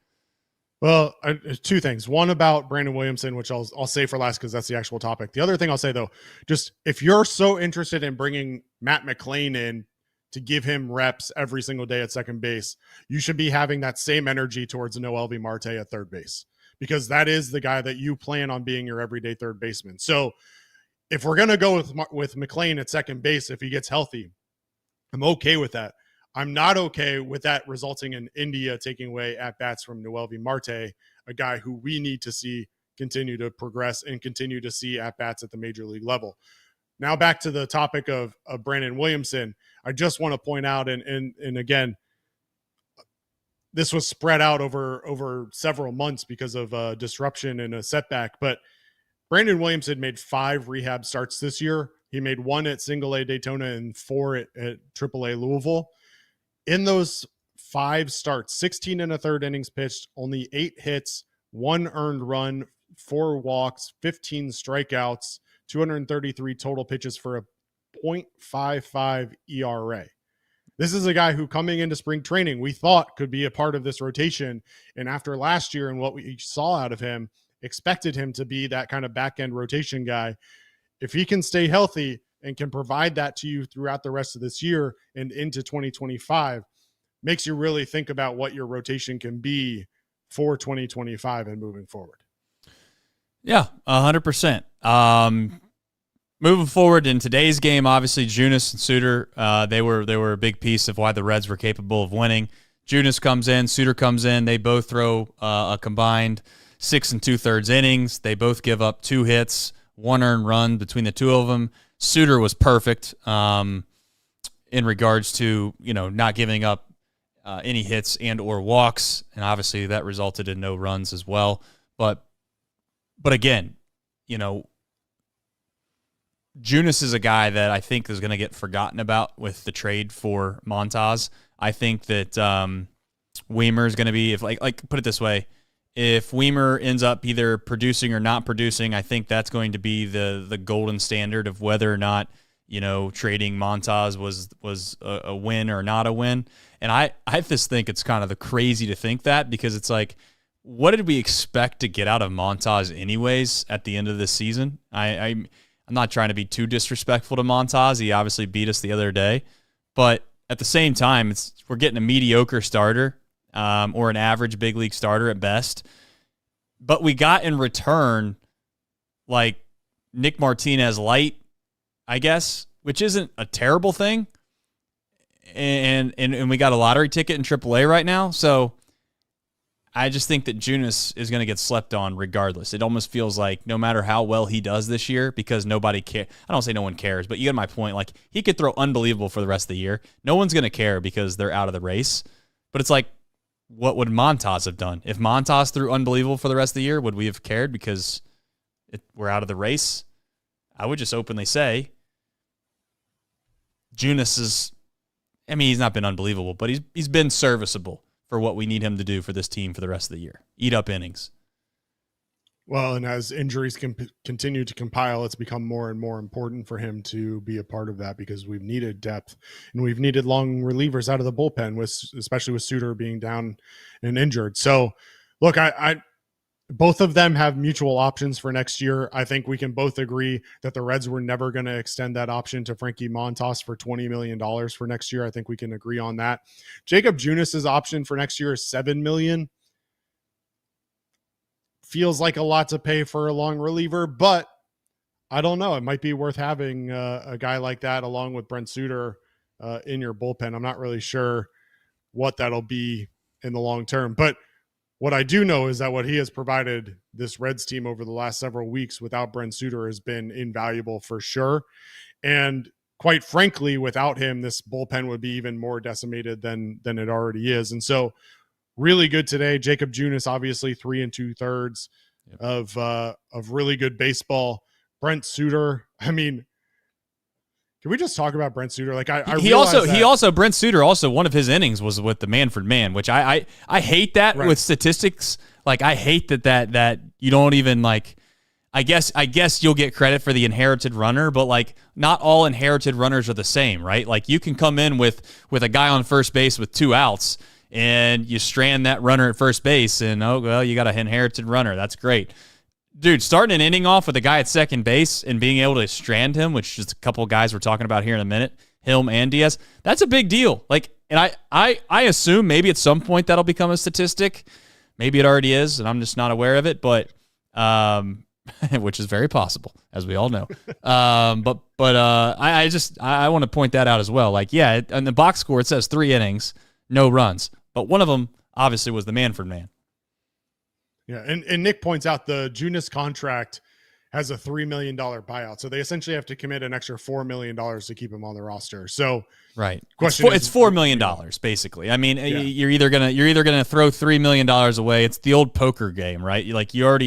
K: Well, 2 things. One about Brandon Williamson, which I'll say for last because that's the actual topic. The other thing I'll say, though, just if you're so interested in bringing Matt McLain in to give him reps every single day at second base, you should be having that same energy towards MiLB Marte at third base. because that is the guy that you plan on being your everyday third baseman. So if we're going to go with McLean at second base, if he gets healthy, I'm okay with that. I'm not okay with that resulting in India taking away at-bats from MiLB Marte, a guy who we need to see continue to progress and continue to see at-bats at the major league level. Now back to the topic of Brandon Williamson. I just want to point out, and again, this was spread out over several months because of disruption and a setback, but Brandon Williamson made 5 rehab starts this year. He made 1 at Single A Daytona and 4 at AAA Louisville. In those 5 starts, 16 and a third innings pitched, only 8 hits, 1 earned run, 4 walks, 15 strikeouts, 233 total pitches for a .55 ERA. This is a guy who, coming into spring training, we thought could be a part of this rotation. And after last year and what we saw out of him, expected him to be that kind of back-end rotation guy. If he can stay healthy and can provide that to you throughout the rest of this year and into 2025, makes you really think about what your rotation can be for 2025 and moving forward.
J: Yeah, 100%. Moving forward in today's game, obviously Junis and Suter, they were a big piece of why the Reds were capable of winning. Junis comes in, Suter comes in. They both throw a combined 6 2/3 innings. They both give up 2 hits, 1 earned run between the two of them. Suter was perfect in regards to, not giving up any hits and or walks, and obviously that resulted in no runs as well. But again, Junis is a guy that I think is going to get forgotten about with the trade for Montas. I think that Weimer is going to be, if put it this way, if Weimer ends up either producing or not producing, I think that's going to be the golden standard of whether or not, trading Montas was a win or not a win. And I just think it's kind of crazy to think that, because it's like, what did we expect to get out of Montas anyways at the end of this season? I'm not trying to be too disrespectful to Montas. He obviously beat us the other day, but at the same time, we're getting a mediocre starter, or an average big league starter at best. But we got in return like Nick Martinez light, I guess, which isn't a terrible thing. And we got a lottery ticket in AAA right now. So I just think that Junis is going to get slept on regardless. It almost feels like no matter how well he does this year, because nobody cares. I don't say no one cares, but you get my point. Like, he could throw unbelievable for the rest of the year. No one's going to care because they're out of the race. But it's like, what would Montas have done? If Montas threw unbelievable for the rest of the year, would we have cared because we're out of the race? I would just openly say Junis is, he's not been unbelievable, but he's been serviceable for what we need him to do for this team for the rest of the year. Eat up innings.
K: Well, and as injuries continue to compile, it's become more and more important for him to be a part of that, because we've needed depth and we've needed long relievers out of the bullpen, especially with Suter being down and injured. So, look, I both of them have mutual options for next year. I think we can both agree that the Reds were never going to extend that option to Frankie Montas for $20 million for next year. I think we can agree on that. Jacob Junis's option for next year is $7 million. Feels like a lot to pay for a long reliever, but I don't know. It might be worth having a guy like that along with Brent Suter in your bullpen. I'm not really sure what that'll be in the long term, but what I do know is that what he has provided this Reds team over the last several weeks without Brent Suter has been invaluable for sure. And quite frankly, without him, this bullpen would be even more decimated than it already is. And so, really good today. Jacob Junis, obviously 3 2/3 of really good baseball. Brent Suter, can we just talk about Brent Suter? Like, Brent Suter also, one of his innings was with the Manfred Man, which I hate that with statistics. Like, I hate that you don't even like. I guess you'll get credit for the inherited runner, but like, not all inherited runners are the same, right? Like, you can come in with a guy on first base with 2 outs, and you strand that runner at first base, and you got an inherited runner. That's great. Dude, starting an inning off with a guy at second base and being able to strand him, which is a couple of guys we're talking about here in a minute, Hilm and Diaz, that's a big deal. Like, and I assume maybe at some point that'll become a statistic,
J: Maybe it already is, and I'm just not aware of it, but which is very possible, as we all know. I want to point that out as well. Like, yeah, on the box score, it says 3 innings, no runs. But one of them obviously was the Manfred man.
K: Yeah, and Nick points out the Junis contract has a $3 million buyout. So they essentially have to commit an extra $4 million to keep him on the roster. So
J: right. It's
K: Question
J: $4 million, basically. I mean, you're either gonna throw $3 million away. It's the old poker game, right? Like you're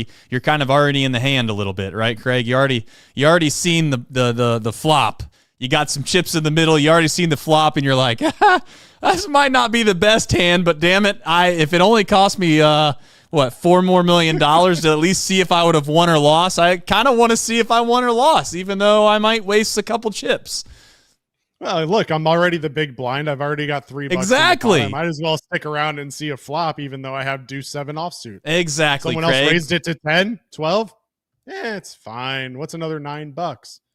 J: kind of already in the hand a little bit, right, Craig? You already seen the flop. You got some chips in the middle. You already seen the flop, and you're like, this might not be the best hand, but damn it, if it only cost me $4 more million to at least see if I would have won or lost. I kind of want to see if I won or lost, even though I might waste a couple chips.
K: Well, look, I'm already the big blind. I've already got $3.
J: Exactly.
K: I might as well stick around and see a flop, even though I have deuce 7 offsuit.
J: Exactly.
K: Someone
J: Craig.
K: else raised it to 10, 12. It's fine. What's another $9?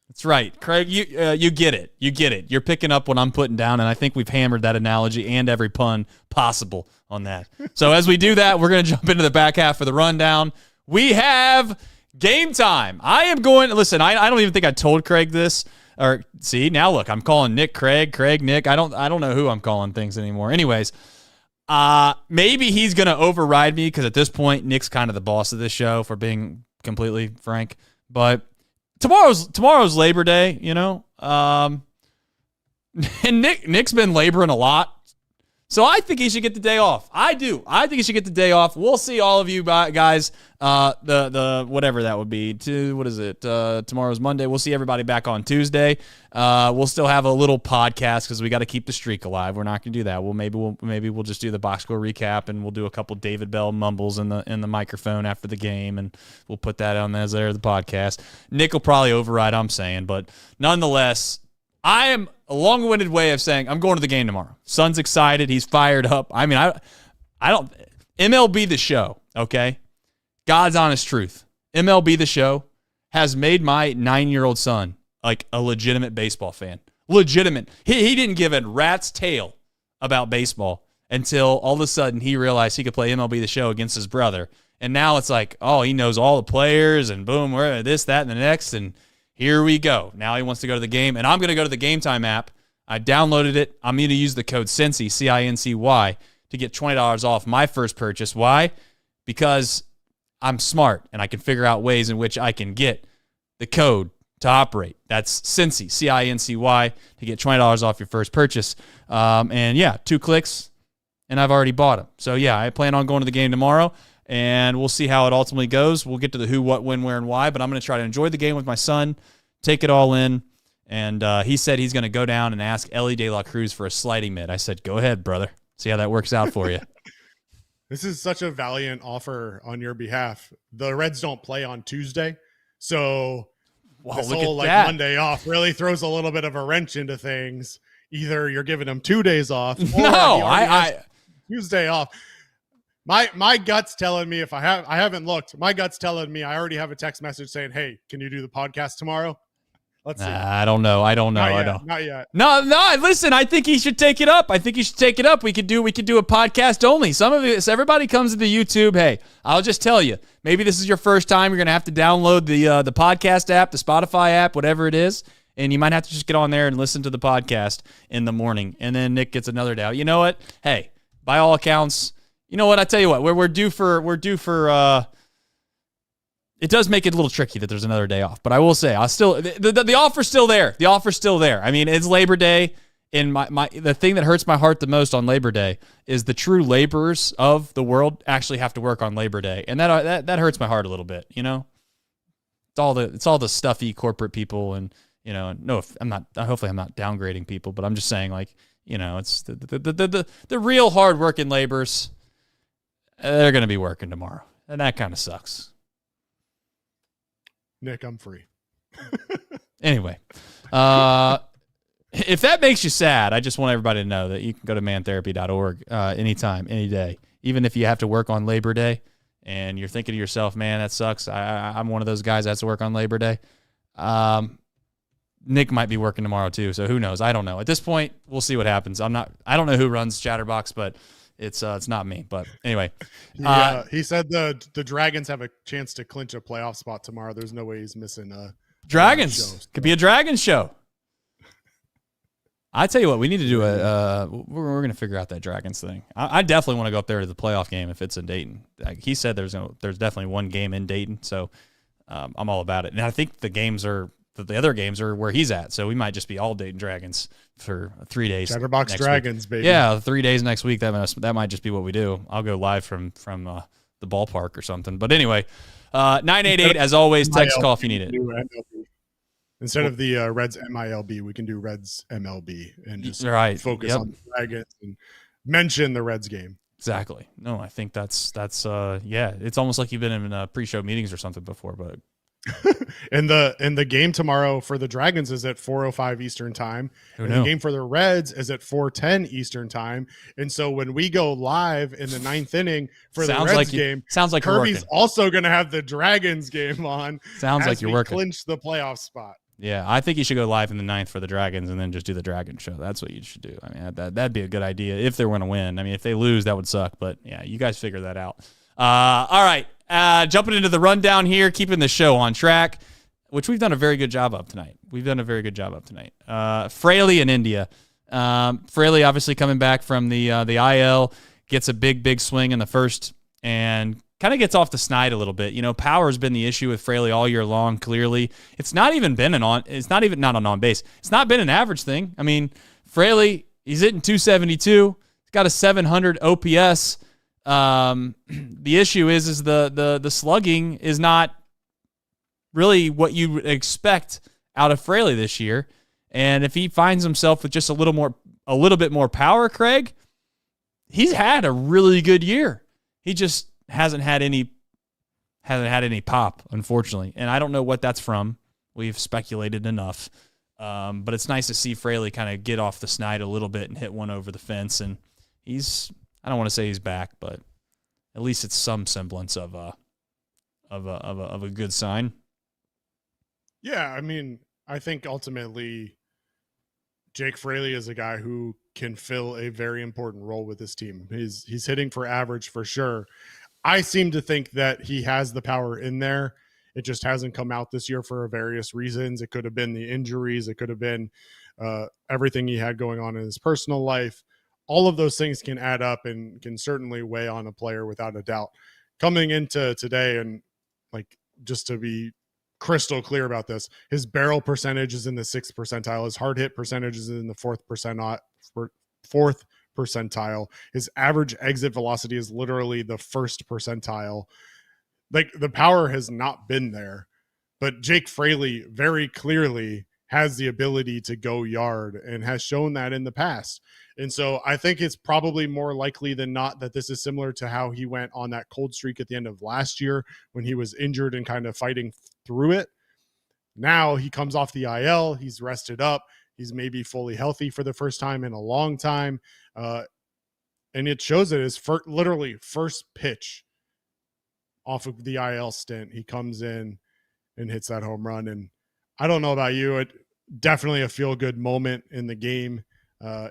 J: That's right, Craig. You get it. You get it. You're picking up what I'm putting down, and I think we've hammered that analogy and every pun possible on that. So as we do that, we're going to jump into the back half of the rundown. We have game time. I am going to listen. I don't even think I told Craig this. Or see now, look, I'm calling Nick Craig, Nick. I don't know who I'm calling things anymore. Anyways, maybe he's going to override me because at this point, Nick's kind of the boss of this show, for being completely frank. But tomorrow's Labor Day, you know, and Nick's been laboring a lot, so I think he should get the day off. I do. I think he should get the day off. We'll see all of you guys. The whatever that would be. What is it? Tomorrow's Monday. We'll see everybody back on Tuesday. We'll still have a little podcast because we got to keep the streak alive. We're not going to do that. Maybe we'll just do the box score recap, and we'll do a couple David Bell mumbles in the microphone after the game, and we'll put that on as there the podcast. Nick will probably override. I'm saying, but nonetheless, I am a long-winded way of saying I'm going to the game tomorrow. Son's excited. He's fired up. I mean, I don't MLB The Show. Okay. God's honest truth. MLB The Show has made my 9-year-old son like a legitimate baseball fan. Legitimate. He didn't give a rat's tail about baseball until all of a sudden he realized he could play MLB The Show against his brother. And now it's like, oh, he knows all the players and boom, we're this, that, and the next. And here we go. Now he wants to go to the game. And I'm going to go to the Game Time app. I downloaded it. I'm going to use the code Cincy, CINCY, to get $20 off my first purchase. Why? Because I'm smart, and I can figure out ways in which I can get the code to operate. That's Cincy, CINCY, to get $20 off your first purchase. And yeah, 2 clicks, and I've already bought them. So yeah, I plan on going to the game tomorrow, and we'll see how it ultimately goes. We'll get to the who, what, when, where, and why, but I'm going to try to enjoy the game with my son, take it all in. And he said he's going to go down and ask Ellie De La Cruz for a sliding mitt. I said, go ahead, brother. See how that works out for you.
K: This is such a valiant offer on your behalf. The Reds don't play on Tuesday, so this whole Monday off really throws a little bit of a wrench into things. Either you're giving them 2 days off, or I Tuesday off. My gut's telling me I haven't looked. My gut's telling me I already have a text message saying, "Hey, can you do the podcast tomorrow?" Let's see.
J: I don't know.
K: Not yet.
J: No. Listen, I think he should take it up. We could do a podcast only. Everybody comes to the YouTube. Hey, I'll just tell you. Maybe this is your first time. You're gonna have to download the podcast app, the Spotify app, whatever it is, and you might have to just get on there and listen to the podcast in the morning. And then Nick gets another day. You know what? Hey, by all accounts, you know what? I tell you what. We're due for. It does make it a little tricky that there's another day off, but I will say the offer's still there. The offer's still there. I mean, it's Labor Day, and the thing that hurts my heart the most on Labor Day is the true laborers of the world actually have to work on Labor Day, and that hurts my heart a little bit. You know, it's all the stuffy corporate people, and you know, hopefully I'm not downgrading people, but I'm just saying, like, you know, it's the real hard working laborers. They're going to be working tomorrow, and that kind of sucks.
K: Nick, I'm free.
J: Anyway, if that makes you sad, I just want everybody to know that you can go to mantherapy.org anytime, any day, even if you have to work on Labor Day and you're thinking to yourself, man, that sucks. I'm one of those guys that has to work on Labor Day. Nick might be working tomorrow too, so who knows? I don't know. At this point, we'll see what happens. I don't know who runs Chatterbox, but It's not me. But anyway,
K: he said the Dragons have a chance to clinch a playoff spot tomorrow. There's no way he's missing
J: Dragons.
K: show, so.
J: Could be a Dragon show. I tell you what, we need to do we're going to figure out that Dragons thing. I definitely want to go up there to the playoff game if it's in Dayton. Like he said there's definitely one game in Dayton, so I'm all about it. And I think the other games are where he's at, so we might just be all Dayton Dragons for 3 days.
K: Chatterbox Dragons,
J: week.
K: baby.
J: Yeah, 3 days next week. That might just be what we do. I'll go live from the ballpark or something. But anyway, 988 as always. Text call if you need it.
K: Instead of the Reds MiLB, we can do Reds MLB and just focus on the Dragons and mention the Reds game.
J: Exactly. No, I think that's it's almost like you've been in pre-show meetings or something before, but
K: and the game tomorrow for the Dragons is at 4:05 Eastern time. And the game for the Reds is at 4:10 Eastern time. And so when we go live in the 9th inning for the Reds game, Kirby's also going to have the Dragons game on.
J: Sounds like you're working.
K: Clinch the playoff spot.
J: Yeah, I think you should go live in the 9th for the Dragons and then just do the Dragon show. That's what you should do. I mean, that'd be a good idea if they were going to win. I mean, if they lose, that would suck. But yeah, you guys figure that out. All right, jumping into the rundown here, keeping the show on track, which we've done a very good job of tonight. Fraley in India. Fraley obviously coming back from the IL, gets a big swing in the first and kind of gets off the snide a little bit. You know, power has been the issue with Fraley all year long. Clearly, it's not even been not an on base. It's not been an average thing. I mean, Fraley, he's hitting 272. He's got a 700 OPS. The issue is the slugging is not really what you would expect out of Fraley this year. And if he finds himself with just a little bit more power, Craig, he's had a really good year. He just hasn't had any pop, unfortunately. And I don't know what that's from. We've speculated enough. But it's nice to see Fraley kind of get off the snide a little bit and hit one over the fence. And I don't want to say he's back, but at least it's some semblance of a good sign.
K: Yeah, I mean, I think ultimately Jake Fraley is a guy who can fill a very important role with this team. He's hitting for average for sure. I seem to think that he has the power in there. It just hasn't come out this year for various reasons. It could have been the injuries. It could have been everything he had going on in his personal life. All of those things can add up and can certainly weigh on a player without a doubt. Coming into today, and like just to be crystal clear about this, his barrel percentage is in the 6th percentile. His hard hit percentage is in the 4th percentile. His average exit velocity is literally the 1st percentile. Like, the power has not been there, but Jake Fraley very clearly has the ability to go yard and has shown that in the past. And so I think it's probably more likely than not that this is similar to how he went on that cold streak at the end of last year when he was injured and kind of fighting through it. Now he comes off the IL, he's rested up, he's maybe fully healthy for the first time in a long time. And it shows that his literally first pitch off of the IL stint, he comes in and hits that home run. And I don't know about you, it definitely a feel-good moment in the game.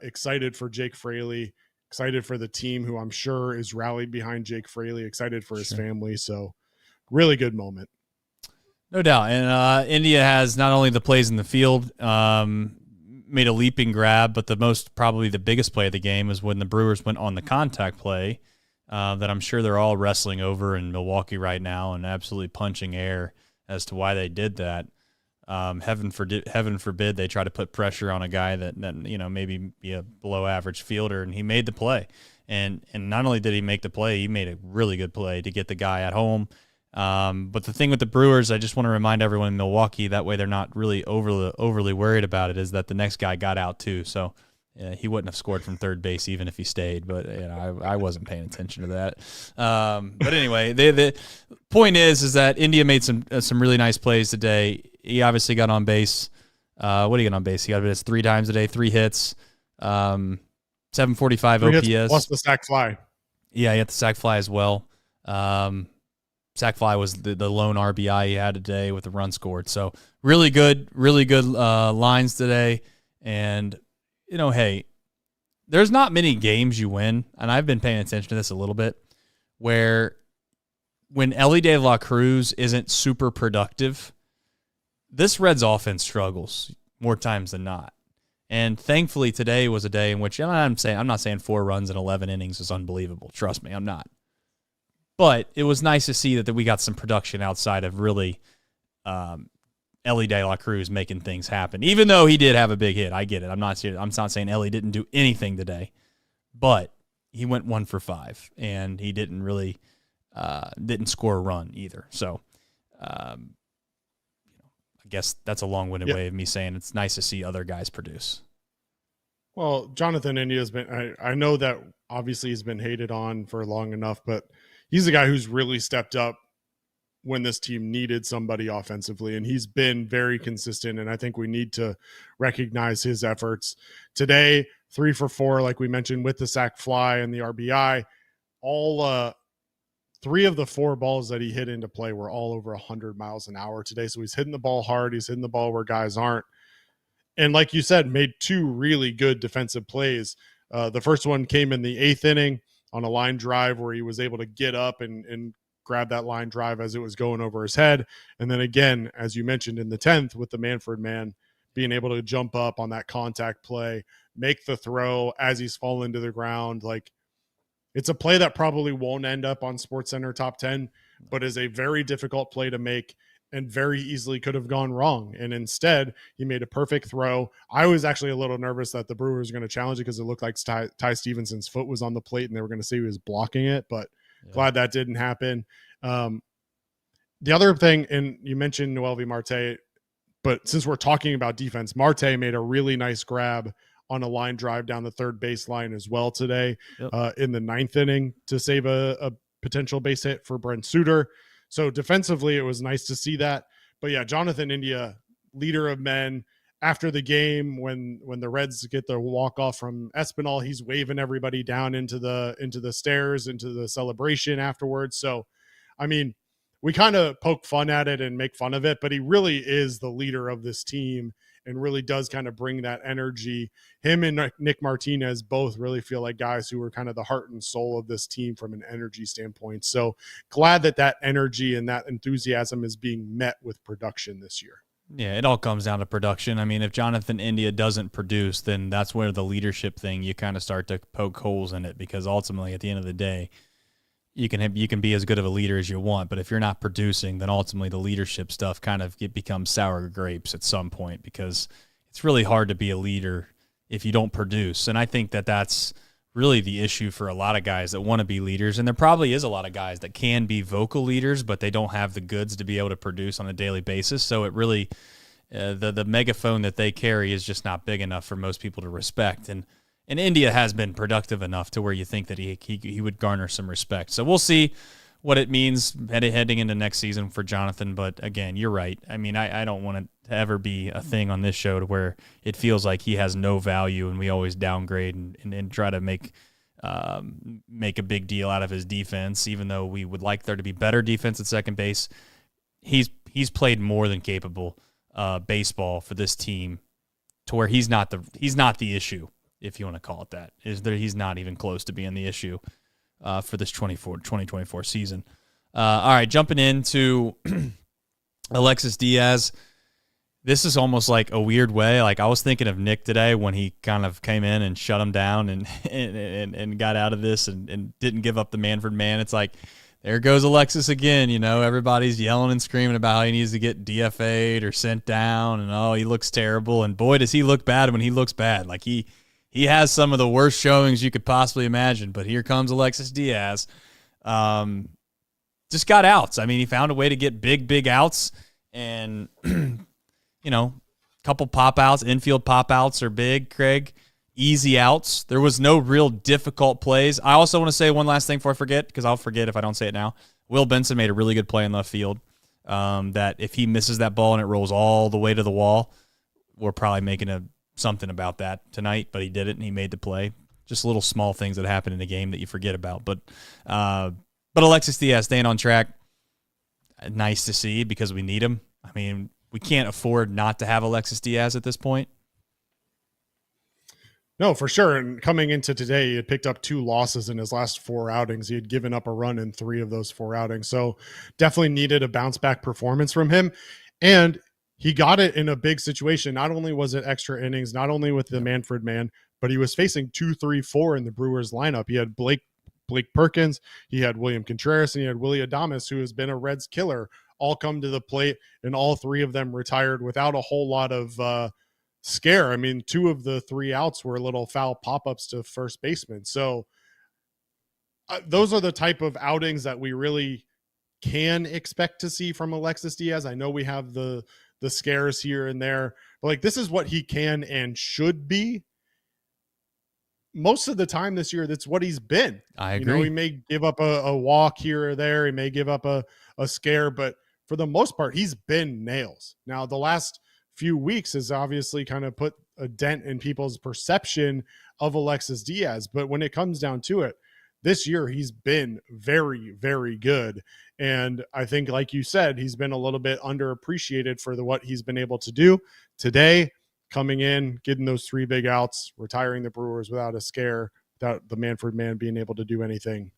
K: Excited for Jake Fraley, excited for the team who I'm sure is rallied behind Jake Fraley, excited for his family. So really good moment.
J: No doubt. And India has not only the plays in the field, made a leaping grab, but probably the biggest play of the game is when the Brewers went on the contact play that I'm sure they're all wrestling over in Milwaukee right now and absolutely punching air as to why they did that. Heaven forbid they try to put pressure on a guy that maybe be a below average fielder, and he made the play. And not only did he make the play, he made a really good play to get the guy at home. But the thing with the Brewers, I just want to remind everyone in Milwaukee, that way they're not really overly worried about it, is that the next guy got out too. So he wouldn't have scored from third base even if he stayed, but I wasn't paying attention to that. But anyway, the point is that India made some really nice plays today. He obviously got on base. What did he get on base? He got on base 3 times today, 3 hits, 745 OPS.
K: Plus the sac fly.
J: Yeah, he had the sac fly as well. Sac fly was the lone RBI he had today with the run scored. So really good lines today. And, hey, there's not many games you win, and I've been paying attention to this a little bit, where when Elly De La Cruz isn't super productive, this Reds offense struggles more times than not. And thankfully today was a day in which, and I'm not saying 4 runs in 11 innings is unbelievable. Trust me, I'm not. But it was nice to see that we got some production outside of really Elly De La Cruz making things happen. Even though he did have a big hit, I get it. I'm not saying Elly didn't do anything today, but he went 1 for 5, and he didn't really didn't score a run either. So, I guess that's a long-winded way of me saying it's nice to see other guys produce.
K: Well, Jonathan India's been, I know that obviously he's been hated on for long enough, but he's a guy who's really stepped up when this team needed somebody offensively, and he's been very consistent, and I think we need to recognize his efforts. Today, 3 for 4, like we mentioned, with the sac fly and the RBI. All 3 of the 4 balls that he hit into play were all over 100 miles an hour today, so he's hitting the ball hard. He's hitting the ball where guys aren't. And like you said, made 2 really good defensive plays. The first one came in the 8th inning on a line drive where he was able to get up and grab that line drive as it was going over his head. And then again, as you mentioned, in the 10th with the Manfred man, being able to jump up on that contact play, make the throw as he's falling to the ground. Like, it's a play that probably won't end up on SportsCenter top 10, but is a very difficult play to make and very easily could have gone wrong. And instead, he made a perfect throw. I was actually a little nervous that the Brewers were going to challenge it because it looked like Ty Stevenson's foot was on the plate and they were going to say he was blocking it, but glad that didn't happen. The other thing, and you mentioned Noelvi Marte, but since we're talking about defense, Marte made a really nice grab on a line drive down the third baseline as well today in the 9th inning to save a potential base hit for Brent Suter. So defensively, it was nice to see that. But yeah, Jonathan India, leader of men. After the game, when the Reds get the walk-off from Espinal, he's waving everybody down into the stairs, into the celebration afterwards. So, I mean, we kind of poke fun at it and make fun of it, but he really is the leader of this team and really does kind of bring that energy. Him and Nick Martinez both really feel like guys who are kind of the heart and soul of this team from an energy standpoint. So glad that energy and that enthusiasm is being met with production this year.
J: Yeah, it all comes down to production. I mean, if Jonathan India doesn't produce, then that's where the leadership thing, you kind of start to poke holes in it, because ultimately at the end of the day, you can be as good of a leader as you want, but if you're not producing, then ultimately the leadership stuff it becomes sour grapes at some point, because it's really hard to be a leader if you don't produce. And I think that's really the issue for a lot of guys that want to be leaders. And there probably is a lot of guys that can be vocal leaders, but they don't have the goods to be able to produce on a daily basis. So it really, the megaphone that they carry is just not big enough for most people to respect. And India has been productive enough to where you think that he would garner some respect. So we'll see what it means heading into next season for Jonathan. But again, you're right. I mean, I don't want it to ever be a thing on this show to where it feels like he has no value and we always downgrade and try to make a big deal out of his defense, even though we would like there to be better defense at second base. He's played more than capable baseball for this team to where he's not the issue, if you want to call it that. He's not even close to being the issue for this 2024 season. All right, jumping into Alexis Diaz. This is almost like a weird way. Like, I was thinking of Nick today when he kind of came in and shut him down and got out of this and didn't give up the Manfred man. It's like, there goes Alexis again. You know, everybody's yelling and screaming about how he needs to get DFA'd or sent down, and oh, he looks terrible. And boy, does he look bad when he looks bad. Like, he has some of the worst showings you could possibly imagine. But here comes Alexis Diaz. Just got outs. I mean, he found a way to get big outs, and you know, couple pop outs, infield pop outs are big, Craig. Easy outs. There was no real difficult plays. I also want to say one last thing before I forget, because I'll forget if I don't say it now. Will Benson made a really good play in left field. That if he misses that ball and it rolls all the way to the wall, we're probably making something about that tonight, but he did it and he made the play. Just little small things that happen in the game that you forget about. But Alexis Diaz staying on track, nice to see, because we need him. I mean, we can't afford not to have Alexis Diaz at this point.
K: No, for sure. And coming into today, he had picked up 2 losses in his last 4 outings. He had given up a run in 3 of those 4 outings. So definitely needed a bounce back performance from him. And he got it in a big situation. Not only was it extra innings, not only with the Manfred man, but he was facing 2, 3, 4 in the Brewers lineup. He had Blake Perkins, he had William Contreras, and he had Willie Adames, who has been a Reds killer, all come to the plate, and all 3 of them retired without a whole lot of scare. I mean, 2 of the 3 outs were little foul pop-ups to first baseman. So those are the type of outings that we really can expect to see from Alexis Diaz. I know we have the scares here and there, but like, this is what he can and should be. Most of the time this year, that's what he's been.
J: I agree.
K: He may give up a walk here or there. He may give up a scare, but for the most part, he's been nails. Now, the last few weeks has obviously kind of put a dent in people's perception of Alexis Diaz. But when it comes down to it, this year he's been very, very good. And I think, like you said, he's been a little bit underappreciated for what he's been able to do today, coming in, getting those 3 big outs, retiring the Brewers without a scare, without the Manfred man being able to do anything.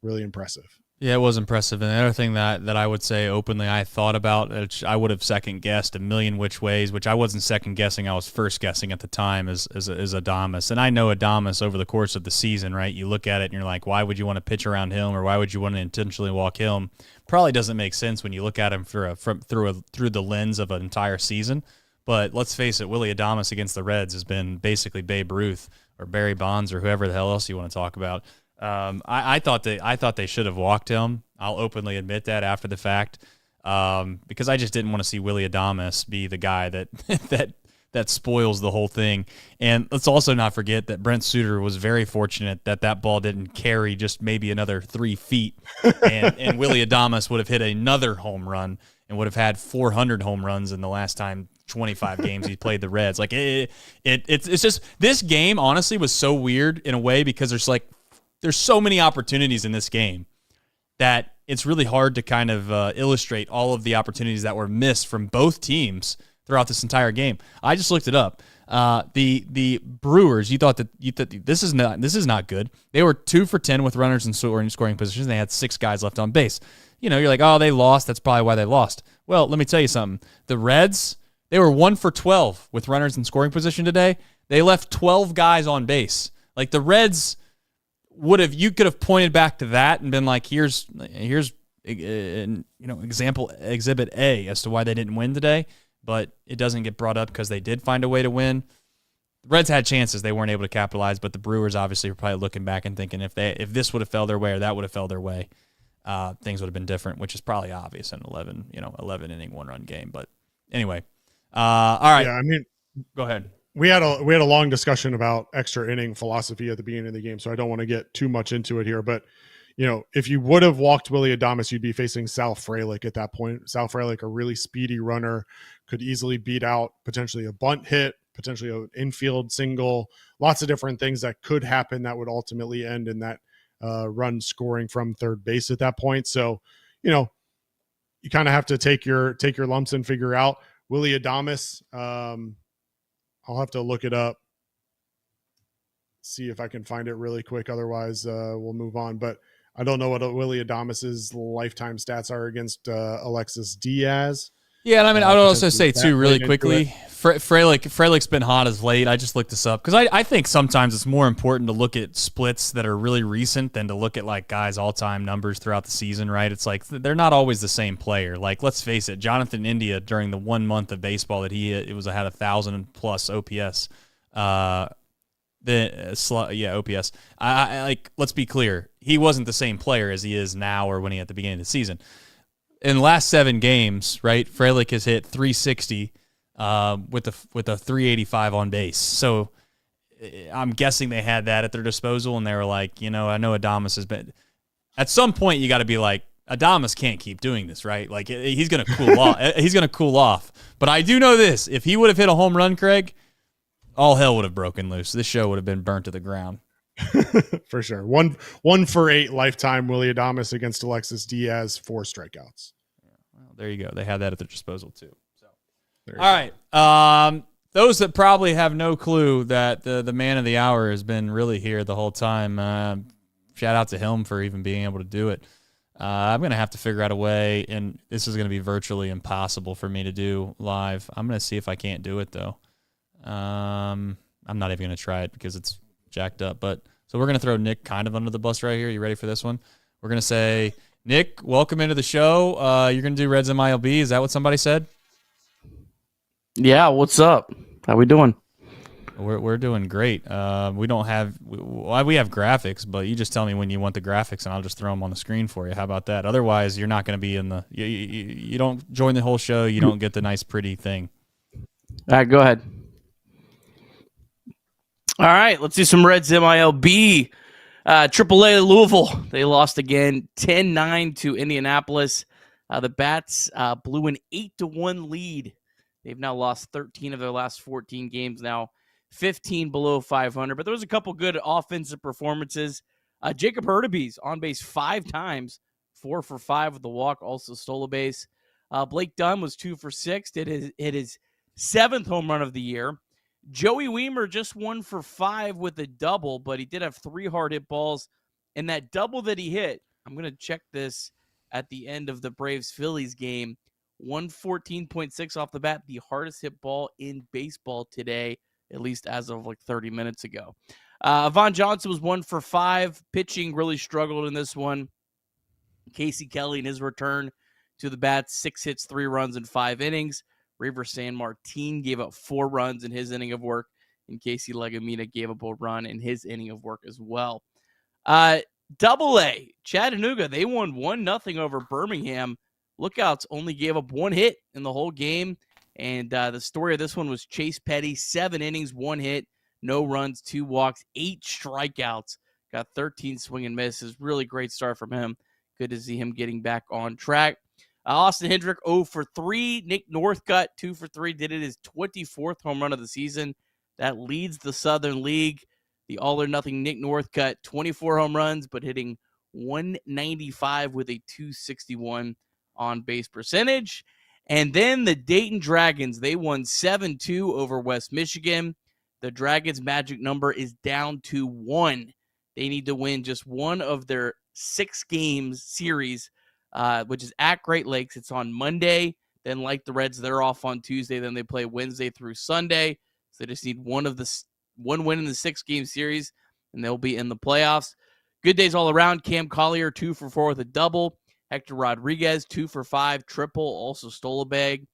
K: Really impressive.
J: Yeah, it was impressive. And the other thing that I would say openly I thought about, which I would have second-guessed a million which ways, which I wasn't second-guessing, I was first-guessing at the time, is Adames. And I know Adames over the course of the season, right? You look at it and you're like, why would you want to pitch around him, or why would you want to intentionally walk him? Probably doesn't make sense when you look at him through the lens of an entire season. But let's face it, Willie Adames against the Reds has been basically Babe Ruth or Barry Bonds or whoever the hell else you want to talk about. I thought they should have walked him. I'll openly admit that after the fact, because I just didn't want to see Willie Adames be the guy that spoils the whole thing. And let's also not forget that Brent Suter was very fortunate that ball didn't carry just maybe another 3 feet, and Willie Adames would have hit another home run and would have had 400 home runs in the last time 25 games he played the Reds. Like it's just, this game honestly was so weird in a way, because there's so many opportunities in this game that it's really hard to kind of illustrate all of the opportunities that were missed from both teams throughout this entire game. I just looked it up. The Brewers, you thought this is not good. They were 2 for 10 with runners in scoring positions. They had 6 guys left on base. You're like, oh, they lost. That's probably why they lost. Well, let me tell you something. The Reds, they were 1 for 12 with runners in scoring position today. They left 12 guys on base. Like, the Reds you could have pointed back to that and been like, here's example exhibit A as to why they didn't win today, but it doesn't get brought up because they did find a way to win. The Reds had chances, they weren't able to capitalize, but the Brewers obviously were probably looking back and thinking if this would have fell their way or that would have fell their way, things would have been different, which is probably obvious in 11 inning 1-run game. But anyway, all right.
K: Yeah, I mean,
J: go ahead.
K: We had a long discussion about extra inning philosophy at the beginning of the game, so I don't want to get too much into it here. But if you would have walked Willie Adames, you'd be facing Sal Frelick at that point. Sal Frelick, a really speedy runner, could easily beat out potentially a bunt hit, potentially an infield single, lots of different things that could happen that would ultimately end in that run scoring from third base at that point. So, you kind of have to take your lumps and figure out Willie Adames. I'll have to look it up, see if I can find it really quick. Otherwise, we'll move on. But I don't know what Willie Adames's lifetime stats are against Alexis Diaz.
J: Yeah, and I mean, I would also say, too, really quickly, Frelick's been hot as late. I just looked this up because I think sometimes it's more important to look at splits that are really recent than to look at, like, guys' all-time numbers throughout the season, right? It's like they're not always the same player. Like, let's face it, Jonathan India, during the 1 month of baseball that he hit, had 1,000-plus OPS. OPS. Let's be clear. He wasn't the same player as he is now or when he at the beginning of the season. In the last 7 games, right, Frelick has hit 360 with a 385 on base. So I'm guessing they had that at their disposal, and they were like, I know Adames has been. At some point, you got to be like, Adames can't keep doing this, right? Like, he's going to cool off. He's going to cool off. But I do know this: if he would have hit a home run, Craig, all hell would have broken loose. This show would have been burnt to the ground.
K: For sure. 1 for 8 lifetime Willie Adames against Alexis Diaz, 4 strikeouts.
J: Well, there you go. They had that at their disposal too. So, all right. those that probably have no clue that the man of the hour has been really here the whole time, shout out to him for even being able to do it. I'm going to have to figure out a way, and this is going to be virtually impossible for me to do live. I'm going to see if I can't do it, though. I'm not even going to try it because it's jacked up. But so we're going to throw Nick kind of under the bus right here. You ready for this one? We're going to say, Nick, welcome into the show. You're going to do Reds and MiLB. Is that what somebody said?
L: Yeah, what's up? How we doing?
J: We're doing great. We don't have we have graphics, but you just tell me when you want the graphics, and I'll just throw them on the screen for you. How about that? Otherwise, you're not going to be in the. You don't join the whole show. You don't get the nice, pretty thing.
L: All right, go ahead. All right, let's do some Reds MiLB. AAA Louisville, they lost again, 10-9 to Indianapolis. The Bats blew an 8-1 lead. They've now lost 13 of their last 14 games now. 15 below 500, but there was a couple good offensive performances. Jacob Hurtubise on base 5 times, 4 for 5 with the walk, also stole a base. Blake Dunn was 2 for 6, hit his 7th home run of the year. Joey Weimer just 1 for 5 with a double, but he did have 3 hard hit balls. And that double that he hit, I'm going to check this at the end of the Braves-Phillies game, 114.6 off the bat, the hardest hit ball in baseball today, at least as of like 30 minutes ago. Avon Johnson was 1 for 5. Pitching really struggled in this one. Casey Kelly in his return to the Bats, 6 hits, 3 runs in 5 innings. River San Martin gave up 4 runs in his inning of work, and Casey Legumina gave up a run in his inning of work as well. Double-A, Chattanooga, they won 1-0 over Birmingham. Lookouts only gave up 1 hit in the whole game. And the story of this one was Chase Petty, 7 innings, 1 hit, no runs, 2 walks, 8 strikeouts, got 13 swing and misses. Really great start from him. Good to see him getting back on track. Austin Hendrick, 0 for 3. Nick Northcutt, 2 for 3, did it his 24th home run of the season. That leads the Southern League. The all-or-nothing Nick Northcutt, 24 home runs, but hitting 195 with a 261 on-base percentage. And then the Dayton Dragons, they won 7-2 over West Michigan. The Dragons' magic number is down to 1. They need to win just one of their 6 games series, which is at Great Lakes. It's on Monday. Then, like the Reds, they're off on Tuesday. Then they play Wednesday through Sunday. So they just need one win in the 6-game series, and they'll be in the playoffs. Good days all around. Cam Collier, 2 for 4 with a double. Hector Rodriguez, 2 for 5, triple, also stole a bag.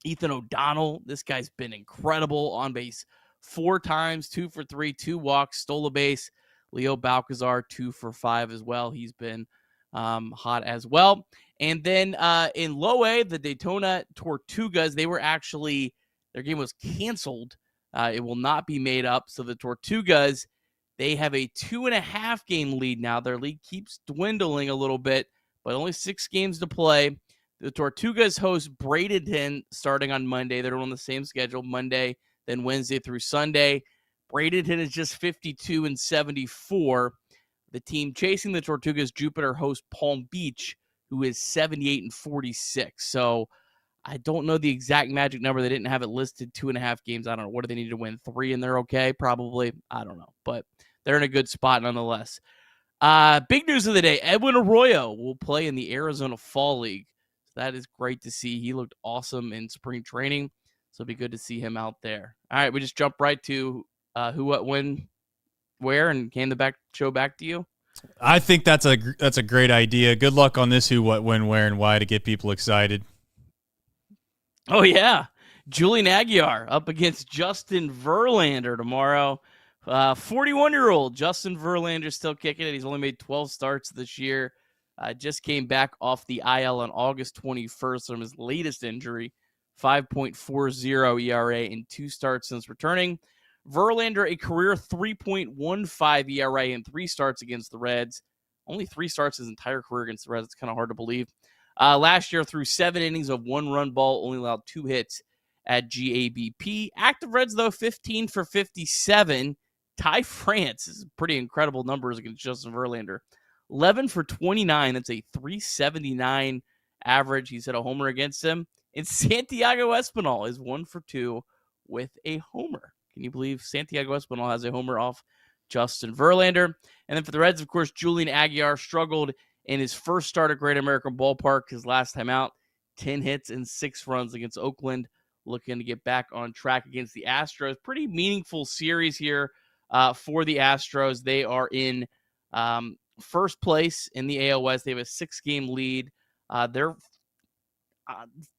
L: Ethan O'Donnell, this guy's been incredible on base 4 times, 2 for 3, 2 walks, stole a base. Leo Balcazar, 2 for 5 as well. He's been hot as well. And then in low A, the Daytona Tortugas, their game was canceled. It will not be made up. So the Tortugas, they have a 2.5 game lead now. Their lead keeps dwindling a little bit, but only 6 games to play. The Tortugas host Bradenton starting on Monday. They're on the same schedule, Monday, then Wednesday through Sunday. Bradenton is just 52-74. The team chasing the Tortugas, Jupiter, host Palm Beach, who is 78-46. So I don't know the exact magic number. They didn't have it listed 2.5 games. I don't know. What do they need to win? 3 and they're okay? Probably. I don't know. But they're in a good spot nonetheless. Big news of the day. Edwin Arroyo will play in the Arizona Fall League. So that is great to see. He looked awesome in spring training. So it'll be good to see him out there. All right, we just jump right to who, what, when, where, and hand the show back to you.
J: I think that's a great idea. Good luck on this who, what, when, where, and why to get people excited.
L: Oh, yeah. Julian Aguiar up against Justin Verlander tomorrow. 41-year-old Justin Verlander still kicking it. He's only made 12 starts this year. Just came back off the IL on August 21st from his latest injury. 5.40 ERA in 2 starts since returning. Verlander, a career 3.15 ERA in 3 starts against the Reds. Only 3 starts his entire career against the Reds. It's kind of hard to believe. Last year, through 7 innings of 1-run ball, only allowed 2 hits at GABP. Active Reds, though, 15 for 57. Ty France is pretty incredible numbers against Justin Verlander. 11 for 29. That's a 379 average. He's hit a homer against him. And Santiago Espinal is 1 for 2 with a homer. Can you believe Santiago Espinal has a homer off Justin Verlander? And then for the Reds, of course, Julian Aguilar struggled in his first start at Great American Ballpark, his last time out, 10 hits and 6 runs against Oakland, looking to get back on track against the Astros. Pretty meaningful series here for the Astros. They are in first place in the AL West. They have a 6-game lead. They're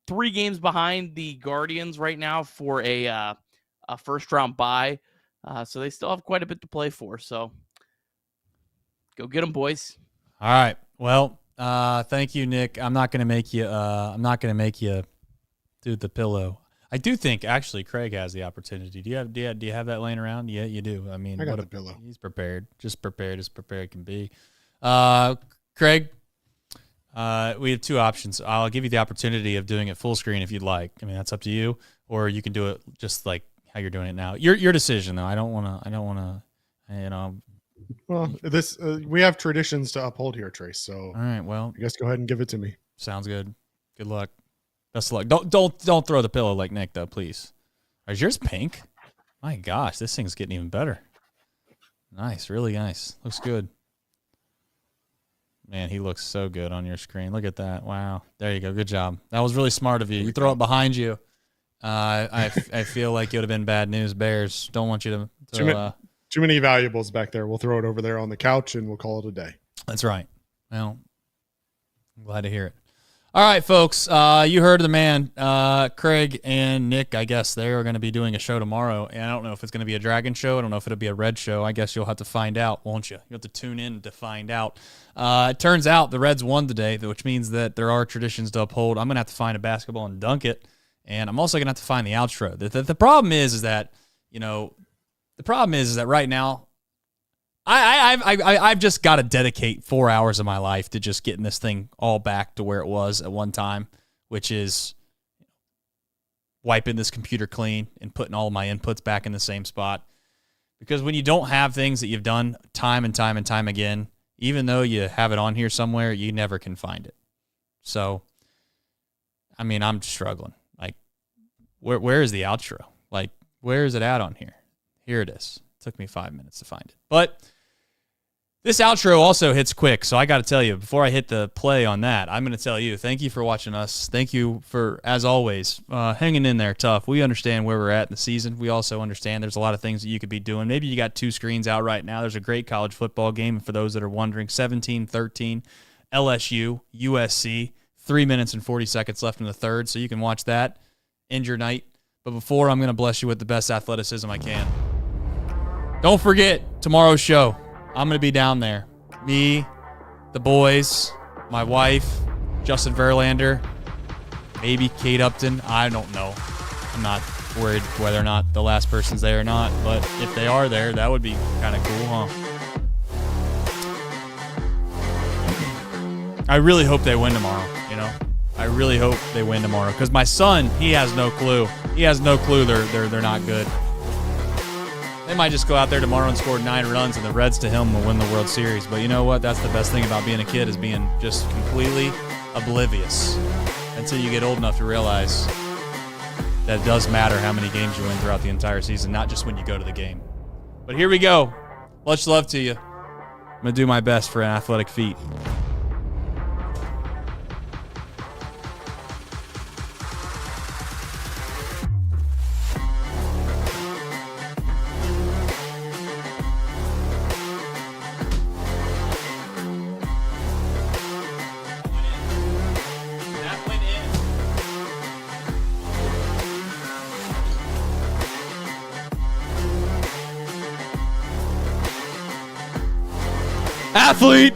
L: 3 games behind the Guardians right now for a first-round bye. So they still have quite a bit to play for. So go get them, boys.
J: All right. Well, thank you, Nick. I'm not going to make you do the pillow. I do think actually Craig has the opportunity. Do you have that laying around? Yeah, you do. I mean,
K: I got the pillow.
J: He's prepared. Just prepared as prepared can be. Craig, we have 2 options. I'll give you the opportunity of doing it full screen if you'd like. I mean, that's up to you, or you can do it just like how you're doing it now. Your decision, though. I don't want to. You know.
K: Well, this we have traditions to uphold here, Trace. So
J: all right. Well,
K: I guess go ahead and give it to me.
J: Sounds good. Good luck. Best of luck. Don't throw the pillow like Nick though, please. Is yours pink? My gosh, this thing's getting even better. Nice, really nice. Looks good. Man, he looks so good on your screen. Look at that. Wow. There you go. Good job. That was really smart of you. You throw it behind you. I feel like it would have been bad news. Bears don't want you to
K: too many valuables back there. We'll throw it over there on the couch and we'll call it a day.
J: That's right. Well, I'm glad to hear it. All right, folks. You heard the man, Craig and Nick. I guess they are going to be doing a show tomorrow, and I don't know if it's going to be a Dragon show. I don't know if it'll be a Red show. I guess you'll have to find out, won't you? You'll have to tune in to find out. It turns out the Reds won today, which means that there are traditions to uphold. I'm going to have to find a basketball and dunk it, and I'm also going to have to find the outro. The problem is that, you know, right now, I've just got to dedicate 4 hours of my life to just getting this thing all back to where it was at one time, which is wiping this computer clean and putting all my inputs back in the same spot. Because when you don't have things that you've done time and time and time again, even though you have it on here somewhere, you never can find it. So, I mean, I'm struggling. Like, where is the outro? Like, where is it at on here? Here it is. It took me 5 minutes to find it. But this outro also hits quick, so I got to tell you, before I hit the play on that, I'm going to tell you, thank you for watching us. Thank you for, as always, hanging in there tough. We understand where we're at in the season. We also understand there's a lot of things that you could be doing. Maybe you got 2 screens out right now. There's a great college football game, for those that are wondering, 17-13, LSU, USC, 3 minutes and 40 seconds left in the third, so you can watch that, end your night. But before, I'm going to bless you with the best athleticism I can. Don't forget tomorrow's show. I'm going to be down there. Me, the boys, my wife, Justin Verlander, maybe Kate Upton. I don't know. I'm not worried whether or not the last person's there or not, but if they are there, that would be kind of cool, huh? I really hope they win tomorrow, you know? I really hope they win tomorrow, because my son, he has no clue. He has no clue they're not good. They might just go out there tomorrow and score 9 runs, and the Reds to him will win the World Series. But you know what? That's the best thing about being a kid, is being just completely oblivious until you get old enough to realize that it does matter how many games you win throughout the entire season, not just when you go to the game. But here we go. Much love to you. I'm going to do my best for an athletic feat. Athlete!